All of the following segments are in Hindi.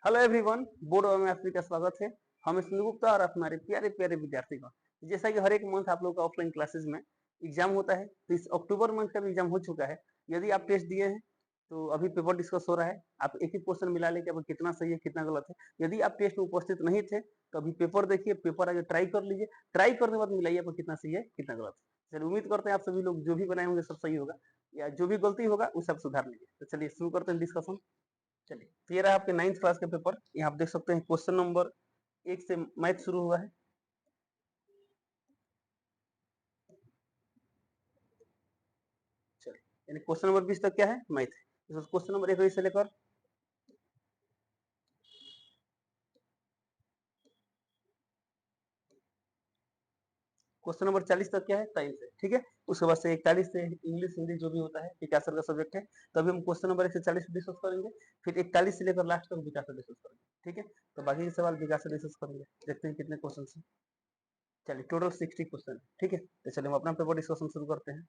हेलो एवरीवन, बोर्ड में आप सभी का स्वागत है। हम स्मित गुप्ता और हमारे प्यारे प्यारे विद्यार्थी का जैसा कि हर एक मंथ आप लोग का ऑफलाइन क्लासेस में एग्जाम होता है, तो इस अक्टूबर मंथ का भी एग्जाम हो चुका है। यदि आप टेस्ट दिए हैं तो अभी पेपर डिस्कस हो रहा है। आप एक एक क्वेश्चन मिला लेके अब कितना सही है कितना गलत है। यदि आप टेस्ट में उपस्थित नहीं थे तो अभी पेपर देखिए, पेपर आगे ट्राई कर लीजिए। ट्राई करने के बाद मिलाइए आपको कितना सही है कितना गलत है। चलिए, उम्मीद करते हैं आप सभी लोग जो भी बनाए होंगे सब सही होगा, या जो भी गलती होगा वो सब सुधार लीजिए। तो चलिए शुरू करते हैं डिस्कशन। चलिए, तो ये रहा आपके 9th क्लास का पेपर। यहाँ आप देख सकते हैं क्वेश्चन नंबर 1 से मैथ शुरू हुआ है। चलिए, यानी क्वेश्चन नंबर 20 तक क्या है, मैथ है। क्वेश्चन नंबर 1 से लेकर क्वेश्चन नंबर 40 तक क्या है, साइंस है। ठीक है, उसके बाद से 41 से इंग्लिश हिंदी जो भी होता है विकास सर का सब्जेक्ट है। तो अभी हम क्वेश्चन नंबर 1 से 40 डिस्कस करेंगे, फिर 41 से लेकर लास्ट तक विकास सर डिस्कस करेंगे। ठीक है, तो बाकी के सवाल विकास सर डिस्कस करेंगे। देखते हैं कितने क्वेश्चन है। चलिए, टोटल 60 क्वेश्चन। ठीक है, तो चलिए हम अपना पेपर डिस्कशन शुरू करते हैं।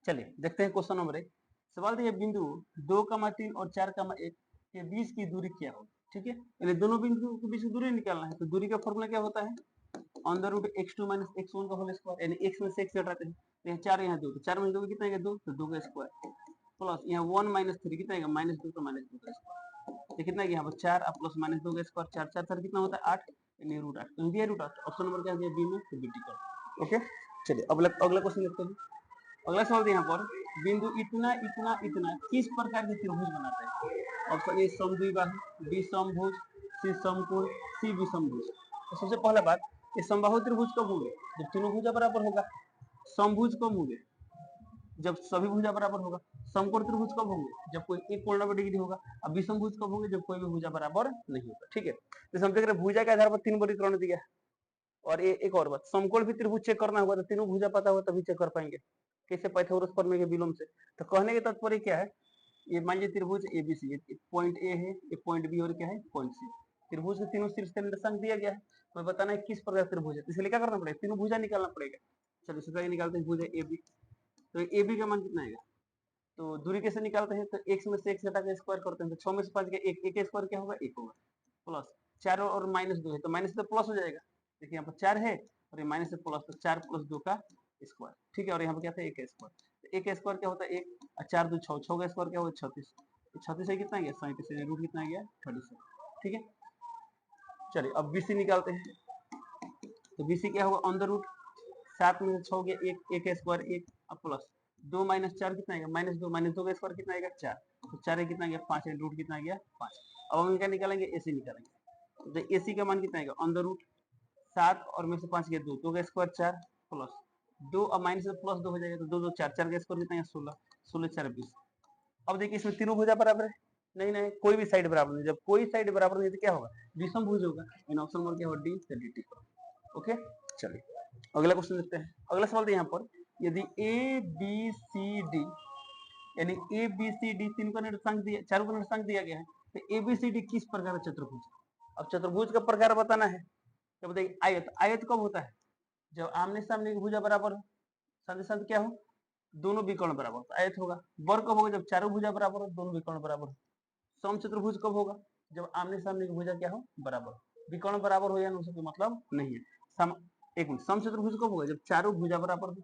चलिए देखते हैं क्वेश्चन नंबर 1। सवाल दिया, बिंदु 2,3 और 4,1 के बीच की दूरी क्या होगी। ठीक है, यानी दोनों बिंदु के बीच की दूरी निकालना है। तो दूरी का फॉर्मूला क्या होता है, under root x2 minus x1 का होल स्क्वायर, यानी x में से x घटाते हैं। तो यहाँ 4 यहाँ 2, तो 4 में 2 कितना है 2, तो 2 का स्क्वायर प्लस यहाँ 1 माइनस 3 कितना है -2, तो -2 का स्क्वायर। तो कितना है यहाँ पर 4 और प्लस -2 का स्क्वायर, 4 4 4 कितना होता है 8, यानी √8। तो दिया √8, ऑप्शन नंबर क्या दिया बी में, तो बी टिक। ओके, चलिए अगला क्वेश्चन देखते हैं। अगला सवाल यहाँ पर, बिंदु इतना इतना इतना किस प्रकार के त्रिभुज बनाता है। ऑप्शन ए समद्विबाहु, बी समभुज, सी समकोण, सी विषमभुज। तो सबसे पहला बात, ये समबाहु त्रिभुज कब होंगे, जब तीनों भुजा बराबर होगा। समभुज कब होंगे, जब सभी भुजा बराबर होगा। समकोण त्रिभुज कब होंगे, जब कोई एक कोण 90 डिग्री होगा। अब विषमभुज कब होंगे, जब कोई भी भुजा बराबर नहीं होगा। ठीक है, तो हम देख रहे हैं भुजा के आधार पर 3 वर्गीकरण दिया है। और एक और बात, समकोण भी त्रिभुज चेक करना होगा, तो तीनों भुजा पता होगा तभी चेक कर पाएंगे। कैसे, पाइथागोरस प्रमेय के विलोम से। तो कहने के तात्पर्य क्या है, ये मान लीजिए त्रिभुज एबीसी, एक पॉइंट ए है, एक पॉइंट बी और क्या है पॉइंट सी। त्रिभुज के तीनों शीर्ष का निर्देशांक दिया गया है, हमें बताना है किस प्रकार त्रिभुज है। इसलिए क्या करना पड़ेगा, तीनों भुजा निकालना पड़ेगा। चलिए सबसे आगे निकालते हैं भुजा ए बी। तो ए बी का मान कितना आएगा, तो दूरी कैसे निकालते हैं, तो x में से x घटा के स्क्वायर करते हैं। तो 6 में से 5 का 1, 1 स्क्वायर क्या होगा 1 होगा, प्लस 4 और -2 है, तो माइनस से प्लस हो जाएगा। देखिए यहाँ पर 4 है और ये माइनस से प्लस, तो 4 + 2 का स्क्वायर। ठीक है, और यहाँ पर क्या था 1 का स्क्वायर। तो 1 का स्क्वायर क्या होता है 1, और 4 2 6, 6 का स्क्वायर क्या होगा 36। 36 से कितना गया 37, रूट कितना गया 37। ठीक है, चलिए अब बीसी निकालते हैं। तो बीसी क्या होगा, ऑन द रूट 7 में से 6 गया 1, 1 का स्क्वायर 1, अब प्लस 2 - 4 कितना आएगा -2, -2 का स्क्वायर कितना आएगा 4। तो 4 कितना गया 5, रूट कितना गया 5। अब हम क्या निकालेंगे, एसी निकालेंगे। तो एसी का मान कितना आएगा, ऑन द रूट 7 और में से 5 गया 2, 2 का स्क्वायर 4 प्लस 2, अब माइनस से प्लस 2 हो जाएगा। तो 2 2 4, 4 का स्क्वायर कितना है 16, 16 4 20। अब देखिए इसमें तीनों भुजा बराबर है, नहीं नहीं कोई भी साइड बराबर नहीं। जब कोई साइड बराबर नहीं तो क्या होगा, विषम भुज होगा। इन ऑप्शन नंबर क्या होगा, डी से डी टी। ओके, चलिए अगला क्वेश्चन देखते हैं। अगला सवाल यहाँ पर, यदि ए बी सी डी, यानी ए बी सी डी तीन का निर्देशांक दिया, चारों का निर्देशांक दिया गया है, तो ए बी सी डी किस प्रकार का चतुर्भुज। अब चतुर्भुज का प्रकार बताना है। तो बताइए आयत, आयत कब होता है, जब आमने सामने की भुजा बराबर हो, साथ ही साथ क्या हो, दोनों विकर्ण बराबर हो, तो आयत होगा। वर्ग कब होगा, जब चारों भुजा बराबर हो, दोनों विकर्ण बराबर हो। समचतुर्भुज कब होगा, जब आमने सामने की भुजा क्या हो बराबर हो। विकर्ण बराबर हो या नहीं कोई मतलब नहीं है। एक मिनट, समचतुर्भुज कब होगा, जब चारों भुजा बराबर हो।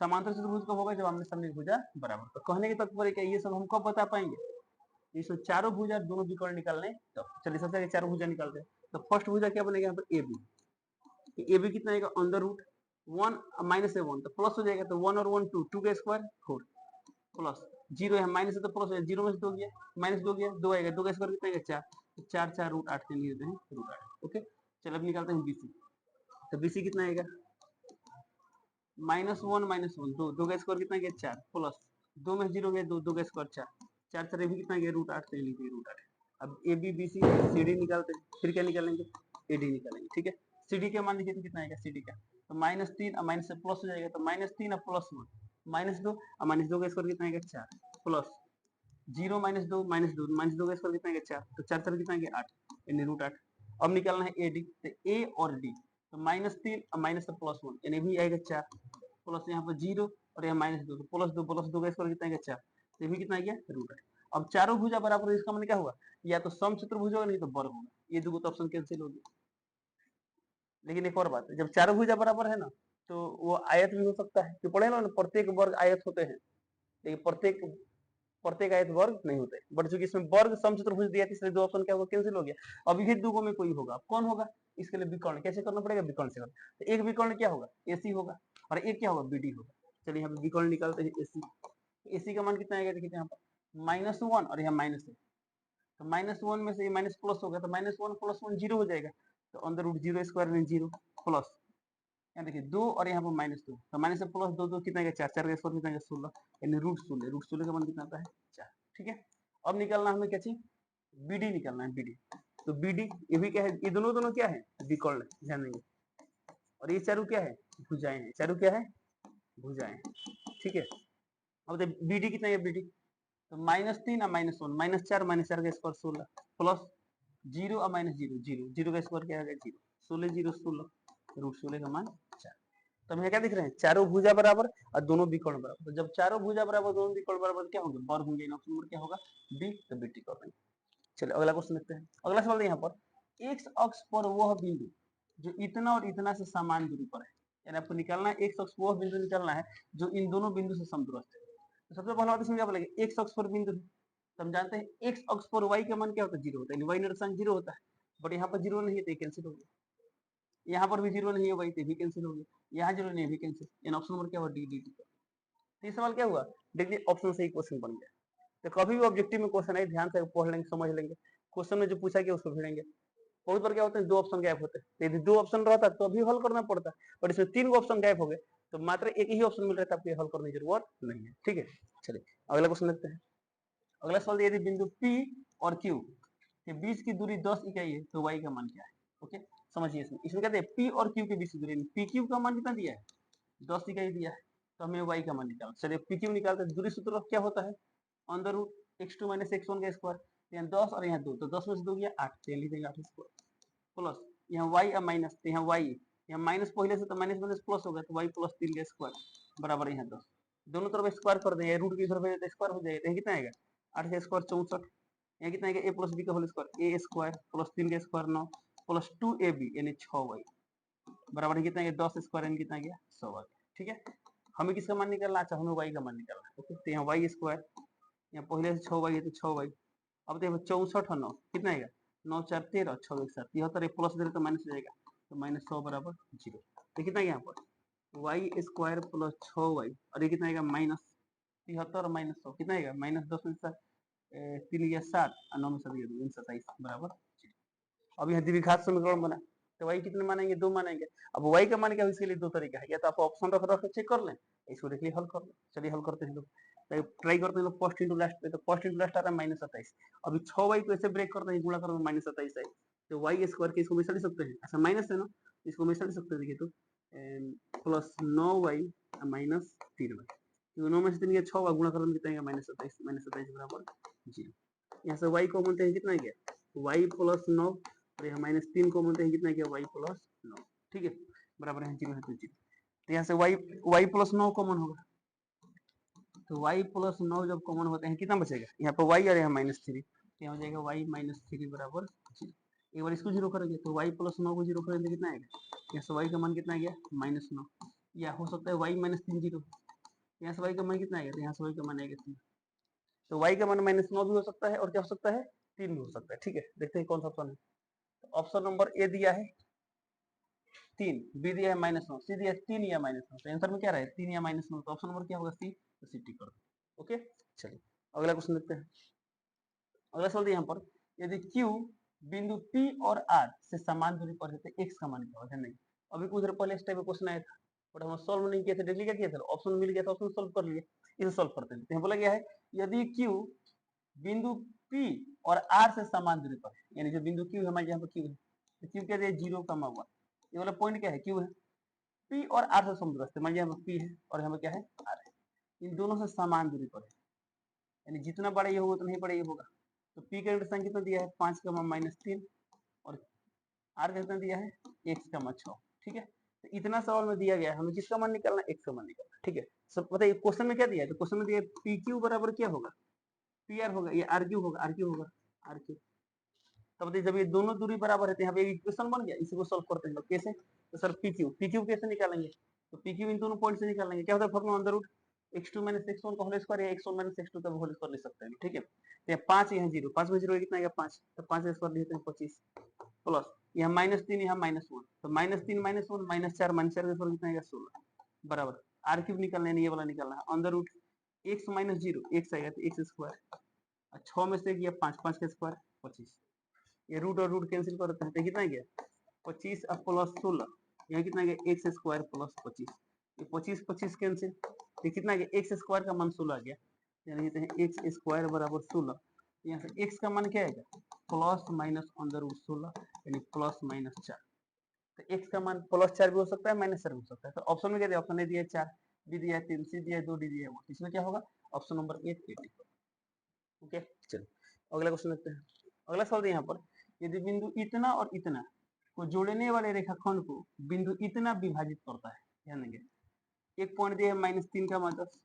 समांतर चतुर्भुज कब होगा, जब आमने सामने की भुजा बराबर। तो कहने के तात्पर्य क्या, ये सब हम कब बता पाएंगे, ये सब चारों भुजा दोनों विकर्ण निकालने। तो चलिए सबसे आगे चारों भुजा निकालते हैं। तो फर्स्ट भुजा क्या बनेगा यहाँ पर ए बी। ए बी कितना आएगा, अंडर रूट 1 माइनस 1, तो प्लस हो जाएगा। तो 1 और 1 2, 2 का स्क्वायर 4 प्लस 0 है माइनस है तो प्लस हो जाएगा, 0 में से 2 गया -2 गया, 2 आएगा, 2 का स्क्वायर कितना आएगा 4, तो 4 4 √8 के लिए देते हैं √8। ओके, चलो अब निकालते हैं बीसी। तो बीसी कितना आएगा, -1 -1 2, 2 का स्क्वायर कितना गया 4 प्लस 2 में 0 गया 2, 2 का स्क्वायर 4, 4 4 भी कितना गया √8 से लीजिए √8। अब A B B C C D निकालते हैं, फिर क्या निकालेंगे ए डी निकालेंगे। ठीक है, सी डी का मान देखिए कितना आएगा सी डी का, तो -3 और माइनस से प्लस हो जाएगा। तो -3 और +1 -2 और -2 का स्क्वायर कितना आएगा 4 प्लस 0 -2 -2 -2 का स्क्वायर कितना आएगा 4, तो 4 4 कितना आएगा 8, यानी √8। अब निकालना है ए डी, तो ए और डी, तो -3 और माइनस से +1 यानी भी आएगा 4 प्लस यहाँ पर 0 और यहाँ -2, तो +2 +2 का स्क्वायर कितना आएगा 4, तो ये भी कितना आ गया √8। अब चारों भुजा बराबर है, इसका मतलब क्या होगा, या तो समचतुर्भुज होगा नहीं तो वर्ग होगा, ये दो तो ऑप्शन कैंसिल हो गया। लेकिन एक और बात है, जब चारों भुजा बराबर है ना तो वो आयत भी हो सकता है, तो पढ़े ना प्रत्येक वर्ग आयत होते हैं, लेकिन प्रत्येक प्रत्येक आयत वर्ग नहीं होते, बट चूंकि इसमें वर्ग समचतुर्भुज दिया इसलिए दो ऑप्शन क्या होगा, कैंसिल हो गया। अब ये दो में कोई होगा, कौन होगा, इसके लिए विकर्ण कैसे करना पड़ेगा, विकर्ण से करना। तो एक विकर्ण क्या होगा, एसी होगा, और एक क्या होगा, बीडी होगा। चलिए यहाँ पे विकर्ण निकालते हैं, एसी। एसी का मान कितना आएगा, देखिए यहाँ पर -1 और यहाँ -1, तो -1 में से ये माइनस प्लस होगा, तो -1 + 1 0 हो जाएगा, तो अंदर रूट 0 स्क्वायर में 0 प्लस, यहाँ देखिए 2 और यहाँ पर -2, तो माइनस से प्लस 2 2 कितना आएगा, 4 4 का स्क्वायर कितना आएगा, 16, यानी रूट 16 का मान कितना आता है, 4। ठीक है, अब निकालना हमें क्या चाहिए, बीडी निकालना है, बीडी। तो बीडी ये भी क्या है, ये दोनों क्या है, विकर्ण, ध्यान देंगे। और ये चारों क्या है, भुजाएं हैं, चारों क्या है, भुजाएं। ठीक है, अब देखिए बीडी कितना है, बीडी तो -3 और -1, -4 का स्क्वायर 16 प्लस 0 और -0 0 0 का स्क्वायर क्या है, 0, 16 0 16, रूट 16 का मान 4। तो हमें क्या दिख रहे हैं, चारों भुजा बराबर और दोनों विकर्ण बराबर। तो जब चारों भुजा बराबर दोनों विकर्ण बराबर क्या होंगे, वर्ग होंगे, ऑप्शन नंबर क्या होगा, बी। तो बी टिक कर देंगे। चलिए अगला क्वेश्चन देखते हैं। अगला सवाल यहाँ पर, एक्स अक्ष पर वह बिंदु जो इतना और इतना से समान दूरी पर है, यानी आपको निकालना है एक्स अक्ष पर वह बिंदु निकालना है जो इन दोनों बिंदु से समदूरस्थ है। तो सबसे पहला बात इसमें क्या बोलेंगे, एक्स अक्ष पर बिंदु, तो हम जानते हैं एक्स अक्ष पर वाई का मान क्या होता है, 0 होता है, वाई निर्देशांक 0 होता है, बट यहाँ पर 0 नहीं है तो कैंसिल हो गया। यहाँ पर भी 0 नहीं है वाई, तो भी कैंसिल हो गया। यहाँ 0 नहीं है, भी कैंसिल, यानी ऑप्शन नंबर क्या हुआ, डी डी डी। तो ये सवाल क्या हुआ, देखिए ऑप्शन से ही क्वेश्चन बन गया। तो कभी भी ऑब्जेक्टिव में क्वेश्चन है, ध्यान से पढ़ लेंगे, समझ लेंगे, क्वेश्चन में जो पूछा गया उसको भिड़ेंगे। बहुत बार क्या होता है, दो ऑप्शन गैप होते हैं, यदि दो ऑप्शन रहता तो अभी हल करना पड़ता, बट इसमें 3 ऑप्शन गैप हो गए, तो मात्र एक ही ऑप्शन मिल रहा था, आपको हल करने की जरूरत नहीं है। ठीक है, चलिए अगला क्वेश्चन देखते हैं। अगला सवाल, यदि बिंदु P और Q के बीच की दूरी 10 इकाई है तो y का मान क्या है। ओके, समझिए इसमें कहते हैं P और Q के बीच की दूरी, PQ का मान कितना दिया है, 10 इकाई दिया है, तो हमें y का मान निकालना। चलिए PQ निकालते हैं, दूरी सूत्र क्या होता है, अंडर रूट x2 - x1 का स्क्वायर, यहाँ 10 और यहाँ 2, तो 10 में से 2 गया 8, तो लिख देंगे 8 स्क्वायर प्लस यहाँ y और माइनस, तो यहाँ y, यहाँ माइनस पहले से तो माइनस माइनस प्लस हो गया, तो y + 3 का स्क्वायर बराबर यहाँ 10, दोनों तरफ स्क्वायर कर देंगे, रूट की तरफ तो स्क्वायर हो जाएगा, कितना आएगा 8 का स्क्वायर 64, यहाँ कितना आएगा a + b का whole square, a square plus 3 का स्क्वायर 9 प्लस 2ab यानी 6y बराबर कितना आएगा 10 स्क्वायर, यानी कितना गया 100 आ गया। ठीक है, हमें किसका मान निकालना, अच्छा हमें y का मान निकालना है। ओके, तो यहाँ y स्क्वायर, यहाँ पहले से 6y है तो 6y, अब देखो 64 और 9 कितना आएगा, 9 4 13, 6 1 7 73, प्लस दे तो माइनस हो जाएगा, तो -100 बराबर 0। तो कितना यहाँ पर वाई स्क्वायर प्लस 6y, और ये कितना आएगा -73 और -100 कितना आएगा, -10 में 3 या 7 और 9 में 7 27 बराबर 0। अब यहाँ द्विघात समीकरण बना, तो y कितने मानेंगे, 2 मानेंगे। अब y का मान क्या है, इसके लिए दो तरीका है, या तो आप ऑप्शन रख रख चेक कर लें, इसको देखिए हल कर लें। चलिए हल करते हैं लोग, ट्राई करते हैं लोग, फर्स्ट इंटू लास्ट पे, तो फर्स्ट इंटू लास्ट आ रहा है -27, अभी 6y को ऐसे ब्रेक करते हैं, गुणा करते हैं -27 है, तो y स्क्वायर के इसको हमेशा लिख सकते हैं, अच्छा माइनस है ना, इसको हमेशा लिख सकते हैं, देखिए तो प्लस 9y -3y, तो 9 में से 3 गया 6 गुणा करने कितना आएगा -27 बराबर 0। यहाँ से y को मानते हैं कितना गया y + 9, और यहाँ -3 को मानते हैं कितना गया y + 9। ठीक है, बराबर है 0 है तो 0, तो यहाँ से y + 9 कॉमन होगा, तो y + 9 जब कॉमन होते हैं कितना बचेगा, यहाँ पर y और यहाँ -3, तो यहाँ हो जाएगा y -3 बराबर 0। एक बार इसको 0 करेंगे तो y + 9 को 0 करेंगे कितना आएगा, यहाँ से y का मान कितना आ गया -9, या हो सकता है y -3 0, यहाँ से y का मान कितना आएगा, यहाँ से y का मान आएगा 3, तो y का मान -9 भी हो सकता है, और क्या हो सकता है 3 भी हो सकता है। ठीक है, देखते हैं कौन सा ऑप्शन है, तो ऑप्शन नंबर ए दिया है 3, बी दिया है -9, सी दिया है 3 या -9, तो आंसर में क्या रहे 3 या -9, तो ऑप्शन नंबर क्या होगा सी, तो सी टिक कर दो। ओके, चलिए अगला क्वेश्चन देखते हैं। अगला सवाल यहाँ पर, यदि Q बिंदु P और R से समान दूरी पर है तो x का मान क्या होगा, नहीं अभी कुछ देर पहले इस टाइप का क्वेश्चन आया था, बट हम सॉल्व नहीं किए थे, डायरेक्टली क्या किया था, ऑप्शन मिल गया था, ऑप्शन सॉल्व कर लिए, इसे सॉल्व करते हैं। यहाँ बोला गया है यदि Q बिंदु P और R से समान दूरी पर है, यानी जो बिंदु Q है हमारे यहाँ पर Q है, तो Q क्या दिया 0, ये वाला पॉइंट क्या है Q है, P और R से समदूरस्थ है, मान यहाँ पर P है और यहाँ पर क्या है R है, इन दोनों से समान दूरी पर है, यानी जितना बड़ा ये होगा उतना ही बड़ा ये होगा, तो P का इंटरसेक्शन कितना दिया है 5 का -3, और R का कितना दिया है x का 6। ठीक है, तो इतना सवाल में दिया गया है, हमें किसका मान निकालना है, x का मान निकालना है। ठीक है, सब बताइए क्वेश्चन में क्या दिया है, तो क्वेश्चन में दिया है PQ बराबर क्या होगा, पी आर होगा, ये आर क्यू होगा, आर क्यू होगा, आर क्यू। तब देखिए जब ये दोनों दूरी बराबर है तो यहाँ पे इक्वेशन बन गया, इसी को सॉल्व करते हैं कैसे, तो सर पी क्यू कैसे निकालेंगे, तो पी क्यू इन दोनों पॉइंट से निकालेंगे, क्या होता है formula under root x2 minus x1 का होल स्क्वायर या x1 माइनस x2 का होल स्क्वायर ले सकते हैं, ठीक है। तो यहाँ 5 यहाँ 0, 5 में 0 कितना आएगा 5, तो 5 का स्क्वायर लिखते हैं 25 प्लस यहाँ -3 यहाँ -1, तो -3 -1 -4 -4 का स्क्वायर कितना आएगा 16 बराबर आर क्यूब निकालना है, ये वाला निकालना है, under root x minus 0 x आएगा तो x स्क्वायर, 6 में से गया 5, 5 का स्क्वायर 25, ये रूट और रूट कैंसिल करते हैं तो कितना गया 25 अब प्लस 16, यहाँ कितना गया एक्स स्क्वायर प्लस 25, ये 25 25 कैंसिल, ये कितना गया एक्स स्क्वायर का मान 16 आ गया, यानी लिखते हैं एक्स स्क्वायर बराबर 16, यहाँ से एक्स का मान क्या आएगा प्लस माइनस अंडर रूट 16 यानी प्लस माइनस 4, तो एक्स का मान +4 भी हो सकता है -4 भी हो सकता है, तो ऑप्शन में क्या दिया, ऑप्शन ए दिया 4, बी दिया 3, सी दिया 2, डी दिया 1, इसमें क्या होगा ऑप्शन नंबर 8 80। ओके चलो अगला क्वेश्चन देखते हैं। अगला सवाल यहाँ पर यदि बिंदु इतना और इतना को जोड़ने वाले रेखाखंड को बिंदु इतना विभाजित करता है, ध्यान देंगे एक पॉइंट दिया है -3 का -10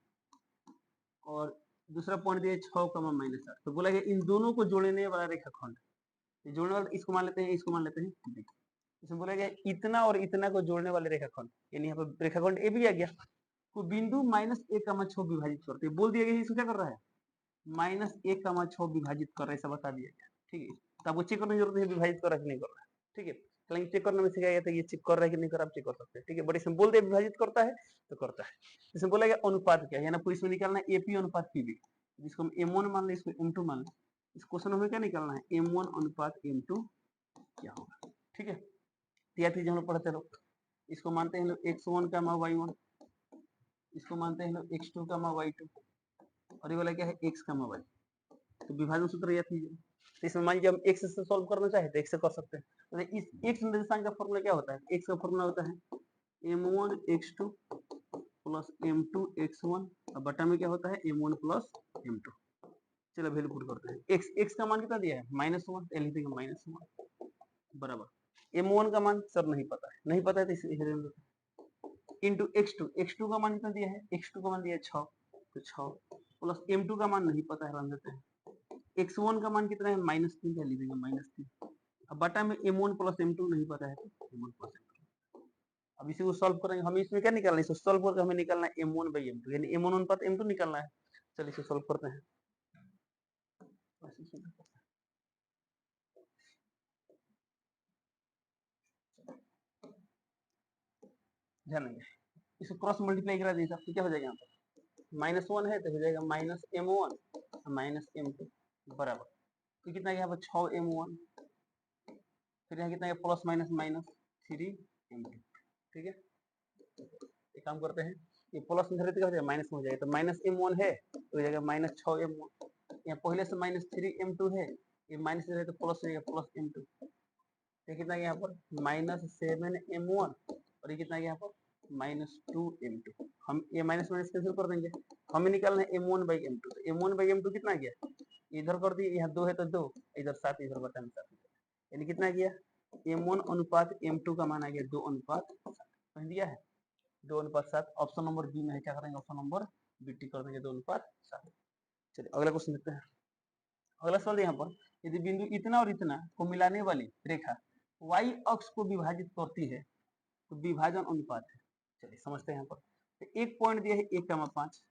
और दूसरा पॉइंट दिया है 6 का -8, तो बोला गया इन दोनों को जोड़ने वाला रेखाखंड, जोड़ने वाला इसको मान लेते हैं, इसको मान लेते हैं बी, इसमें बोला गया इतना और इतना को जोड़ने वाले रेखाखंड, यानी यहाँ पर रेखाखंड ए भी आ गया, तो बिंदु -1,6 विभाजित करते हैं, बोल दिया गया इसको क्या कर रहा है -1,6 विभाजित कर रहा है, ऐसा बता दिया गया, ठीक है। तो आपको चेक करने की जरूरत है विभाजित कर रहा है कि नहीं कर रहा है, ठीक है। हालांकि चेक करने में सिखाया गया था ये चेक कर रहा है कि नहीं कर रहा, आप चेक कर सकते हैं, ठीक है। बट इसमें बोल दिया विभाजित करता है तो करता है, इसमें बोला गया अनुपात क्या है, यानी आपको इसमें निकालना है एपी अनुपात पीबी, जिसको हम m1 मान लें, इसको m2 मान लें, इस क्वेश्चन में क्या निकालना है m1 अनुपात m2 क्या होगा, ठीक है। तैयार चीज हम लोग पढ़ते लोग, इसको मानते हैं लोग x1 का y1, इसको मानते हैं लोग x2 का y2 और ये वाला क्या है x का y, तो विभाजन सूत्र याद कीजिए। तो इसमें मान लीजिए हम x से सॉल्व करना चाहे तो x से कर सकते हैं, तो इस x निर्देशांक का फॉर्मूला क्या होता है, x का फॉर्मूला होता है m1 x2 plus m2 x1 और बटा में क्या होता है m1 प्लस m2। चलो वैल्यू पुट करते हैं, x का मान कितना दिया है -1, लिख देंगे -1 बराबर m1 का मान सर नहीं पता है, नहीं पता है तो इसे इंटू x2 का मान कितना दिया है, x2 का मान दिया है 6, तो 6 प्लस m2 का मान नहीं पता है, रख देते हैं, x1 का मान कितना है -3 का, लिख देंगे -3, अब बटा में m1 प्लस m2 नहीं पता है तो m1 प्लस m2। अब इसी को सॉल्व करेंगे, हम इसमें क्या निकालना है, इसको सॉल्व करके हमें निकालना है m1 बाई m2, यानी m1 अनुपात m2 निकालना है। चलिए इसे सॉल्व करते हैं, ध्यान देंगे इसको क्रॉस मल्टीप्लाई करा दीजिए, तो क्या हो जाएगा यहाँ पर -1 है तो हो जाएगा -m1 -m2 बराबर, तो कितना यहाँ पर 6m1, फिर यहाँ कितना प्लस माइनस -3m2, ठीक है। एक काम करते हैं, ये प्लस में धरे तो क्या हो जाएगा माइनस में हो जाएगा, तो -m1 है तो हो जाएगा -6m1, यहाँ पहले से -3m2 है, ये माइनस रहे तो प्लस हो जाएगा +m2, तो कितना यहाँ पर -7m1 और ये कितना यहाँ पर -2m2, हम ये माइनस माइनस कैंसिल कर देंगे, हमें निकालना है m1 बाई m2, तो m1 बाई m2 कितना गया, इधर कर दिए, यहाँ 2 है तो 2, इधर 7, इधर बटा में 7, यानी कितना गया m1 अनुपात m2 का मान आ गया 2 अनुपात 7, समझ दिया है 2 अनुपात 7, ऑप्शन नंबर बी में है, क्या करेंगे ऑप्शन नंबर बी टिक कर देंगे 2 अनुपात 7। चलिए अगला क्वेश्चन देखते हैं। अगला सवाल यहाँ पर यदि बिंदु इतना और इतना को मिलाने वाली रेखा y अक्ष को विभाजित करती है तो विभाजन अनुपात है। चलिए समझते हैं यहाँ पर, तो एक पॉइंट दिया है 1,5,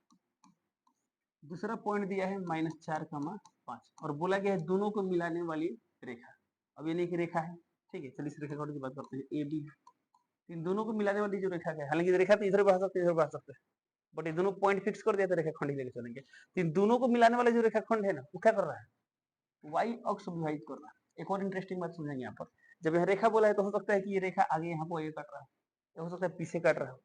दूसरा पॉइंट दिया है -4,5 और बोला गया है दोनों को मिलाने वाली रेखा, अब ये नहीं की रेखा है, ठीक है। चलिए इस रेखा की बात करते हैं ए बी, इन दोनों को मिलाने वाली जो रेखा है, हालांकि रेखा तो इधर बढ़ा सकते हैं इधर बढ़ा सकते हैं, बट ये दोनों पॉइंट फिक्स कर दिया तो रेखाखंड ही लेके चलेंगे, तो इन दोनों को मिलाने वाला जो रेखाखंड है ना वो क्या कर रहा है y अक्ष विभाजित कर रहा है। एक और इंटरेस्टिंग बात समझेंगे यहाँ पर, जब यहाँ रेखा बोला है तो हो सकता है कि ये रेखा आगे यहाँ पर ये काट रहा है, या हो सकता है पीछे काट रहा है,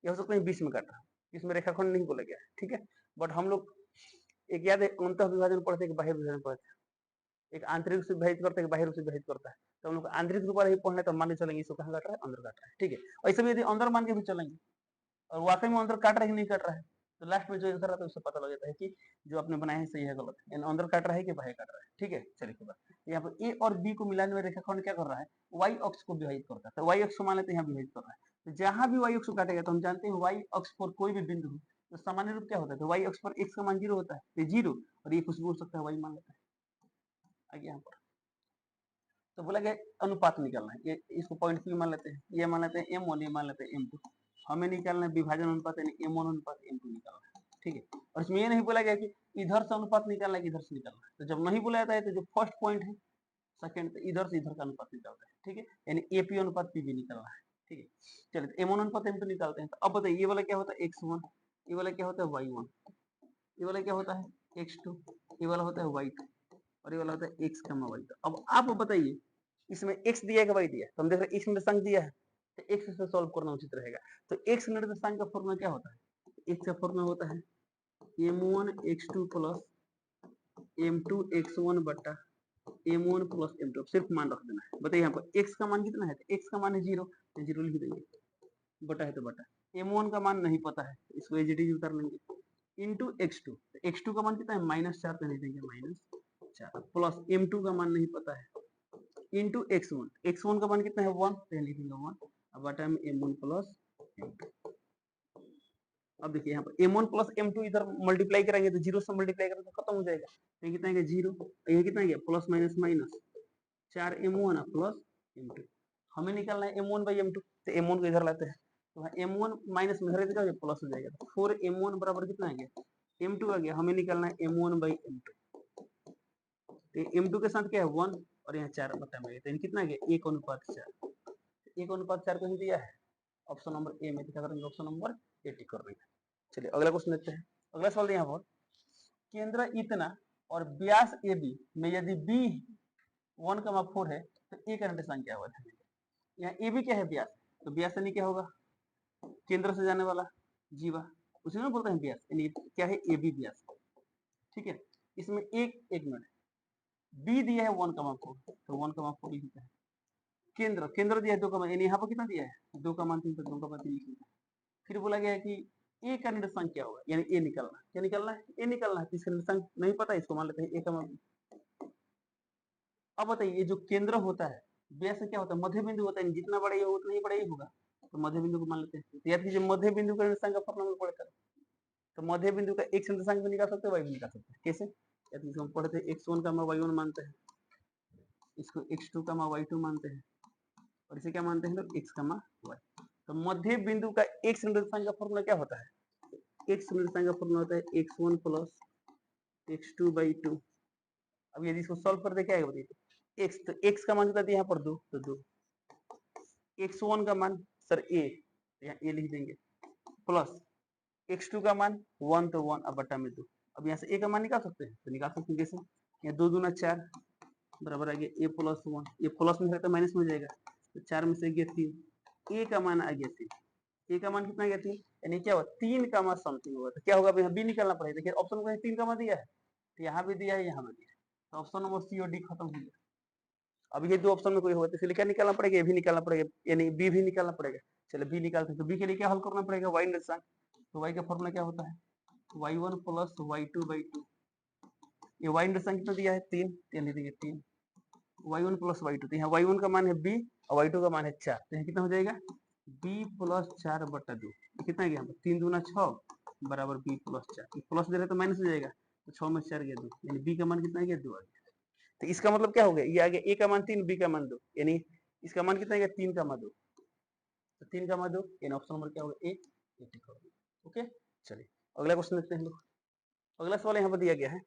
या हो सकता है बीच में काट रहा है, इसमें रेखाखंड नहीं बोला गया है, ठीक है। बट हम लोग एक याद है अंतः विभाजन पढ़ते हैं कि बाह्य विभाजन पढ़ते हैं, एक आंतरिक से विभाजित करता है कि बाह्य रूप से विभाजित करता है, तो हम लोग आंतरिक रूप ही पढ़ना है तो मान के चलेंगे इसको कहाँ काट रहा है अंदर काट रहा है, ठीक है। ऐसे भी यदि अंदर मान के भी चलेंगे और वाकई में अंदर काट रहा है कि नहीं काट रहा है, तो लास्ट में जो आंसर आता है उससे पता लग जाता है कि जो आपने बनाया है सही है गलत है, अंदर काट रहा है कि बाहर काट रहा है, ठीक है। चलिए यहाँ पर ए और बी को मिलाने में रेखाखंड क्या कर रहा है y अक्ष को विभाजित करता है, तो y अक्ष को मान लेते हैं यहाँ विभाजित कर रहा है, तो जहां भी y अक्ष को काटेगा तो हम जानते हैं y अक्ष पर कोई भी बिंदु तो सामान्य रूप क्या होता है, तो y अक्ष पर x का मान 0 होता है, तो 0 और ये कुछ भी हो सकता है, y मान लेते हैं आगे यहाँ पर। तो बोला गया अनुपात निकालना है, ये इसको पॉइंट P मान लेते हैं, ये मान लेते हैं M1, ये मान लेते हैं M2। हमें निकालना है विभाजन अनुपात यानी M1 अनुपात M2 निकालना है, ठीक है। और इसमें ये नहीं बोला गया कि इधर से अनुपात निकालना है कि इधर से निकालना है, तो जब नहीं बोला जाता है तो जो फर्स्ट पॉइंट है सेकंड, तो इधर से इधर का अनुपात निकालता है, ठीक है, यानी AP अनुपात PB निकालना है, ठीक है। चलिए M1 अनुपात M2 निकालते हैं। तो अब बताइए ये वाला क्या होता है X1, ये वाला क्या होता है Y1, ये वाला क्या होता है X2, ये वाला होता है Y2 और ये वाला होता है X, Y। तो अब आप बताइए इसमें x दिया है कि y दिया है, तो हम देख रहे हैं x निर्देशांक दिया है, तो x से सॉल्व करना उचित रहेगा। तो x निर्देशांक का फॉर्मूला क्या होता है, x का फॉर्मूला होता है m1 x2 plus m2 x1 बटा m1 प्लस m2। सिर्फ मान रख देना है। बताइए यहाँ पर x का मान कितना है, तो x का मान है 0, तो 0 लिख देंगे, बटा है तो बटा, m1 का मान नहीं पता है, इसको एज इट इज उतार लेंगे, इंटू x2, तो x2 का मान कितना है -4, तो लिख देंगे -4, प्लस m2 का मान नहीं पता है, इंटू x1, x1 का मान कितना है 1, तो लिखेंगे 1, अब बटा में m1 प्लस m2। अब देखिए यहाँ पर m1 प्लस m2 इधर मल्टीप्लाई करेंगे तो 0 से मल्टीप्लाई करेंगे तो खत्म हो जाएगा, तो ये कितना है 0, ये कितना है plus minus minus 4m1 plus m2। हमें निकालना है m1 बाई m2, तो m1 को इधर लाते हैं, तो m1 माइनस में इधर क्या प्लस हो जाएगा, तो 4m1 बराबर कितना आ गया m2 आ गया। हमें निकालना है m1 बाई m2, तो m2 के साथ क्या है 1 और यहाँ 4 बटा में, तो कितना गया 1:4, 1:4 को ही दिया है ऑप्शन नंबर ए में, क्या करेंगे ऑप्शन नंबर ए टिक कर देंगे। चलिए अगला क्वेश्चन लेते हैं। अगला सवाल यहाँ पर केंद्र इतना और व्यास AB में यदि B 1,4 है तो ए का निर्देशांक क्या होगा। यहाँ AB क्या है व्यास, तो व्यास यानी क्या होगा केंद्र से जाने वाला जीवा, उसी में बोलते हैं व्यास, यानी क्या है AB व्यास, ठीक है। इसमें एक मिनट B दिया है 1,4, तो 1,4 लिखता है। केंद्र दिया है 2 का मान, यानी यहाँ पर कितना दिया है 2 का मान 3, तो 2 का मान 3 लिखना है। फिर बोला गया है कि ए का निर्देशांक क्या होगा, यानी ए निकालना, क्या निकालना है ए निकालना है, इसका निर्देशांक नहीं पता है, इसको मान लेते हैं ए का मान। अब बताइए ये जो केंद्र होता है व्यास क्या होता है मध्य बिंदु होता है, जितना बड़ा ये उतना ही बड़ा ही होगा, तो मध्य बिंदु को मान लेते हैं। तो याद कीजिए मध्य बिंदु का निर्देशांक का फॉर्मूला पढ़कर, तो मध्य बिंदु का x निर्देशांक भी निकाल सकते हैं, y भी निकाल सकते हैं। कैसे, याद कीजिए हम पढ़ते हैं x1 का y1 मानते हैं, इसको x2 का y2 मानते हैं, और इसे क्या मानते हैं लोग x का y। तो मध्य बिंदु का x निर्देशांक का फॉर्मूला क्या होता है, x निर्देशांक का फॉर्मूला होता है x1 प्लस x2 बाई 2। अब यदि इसको सॉल्व कर दे क्या आएगा बताइए, x, तो x का मान कितना दिया यहाँ पर 2, तो 2, x1 का मान सर a, यहाँ a लिख देंगे, प्लस x2 का मान 1, तो 1 अब बटा में 2। अब यहाँ से a का मान निकाल सकते हैं, तो निकाल सकते हैं कैसे, यहाँ 2 दूना 4 बराबर आ गया a प्लस 1, ये प्लस में है तो माइनस में हो जाएगा, तो 4 में से गया 3, a का मान आ गया 3, a का मान कितना गया 3, यानी क्या हुआ 3 का मान समथिंग होगा, तो क्या होगा यहाँ b निकालना पड़ेगा। देखिए ऑप्शन में 3 का मान दिया है, तो यहाँ भी दिया है यहाँ भी दिया है, तो ऑप्शन नंबर सी और डी खत्म हो गया। अब ये दो ऑप्शन में कोई होगा तो इसलिए क्या निकालना पड़ेगा, ये भी निकालना पड़ेगा, यानी बी भी निकालना पड़ेगा। चलो बी निकालते हैं, तो बी के लिए क्या हल करना पड़ेगा वाई निर्देशांक, तो वाई का फॉर्मूला क्या होता है y1 प्लस y2 बाई 2। ये y निर्देशांक कितना दिया है 3, यानी देखिए 3 y1 प्लस y2, तो यहाँ y1 का मान है b और y2 का मान है 4, तो यहाँ कितना हो जाएगा b प्लस 4 बटा 2, कितना गया 3 दूना 6 बराबर b प्लस 4, प्लस दे रहे तो माइनस हो जाएगा, तो 6 में 4 गया 2, यानी b का मान कितना गया 2 आ गया। तो इसका मतलब क्या हो गया, ये आ गया a का मान 3, b का मान 2, यानी इसका मान कितना गया 3 का मान 2, तो 3 का मान 2, यानी ऑप्शन नंबर क्या होगा ए। ओके चलिए अगला क्वेश्चन देखते हैं लोग। अगला सवाल यहाँ पर दिया गया है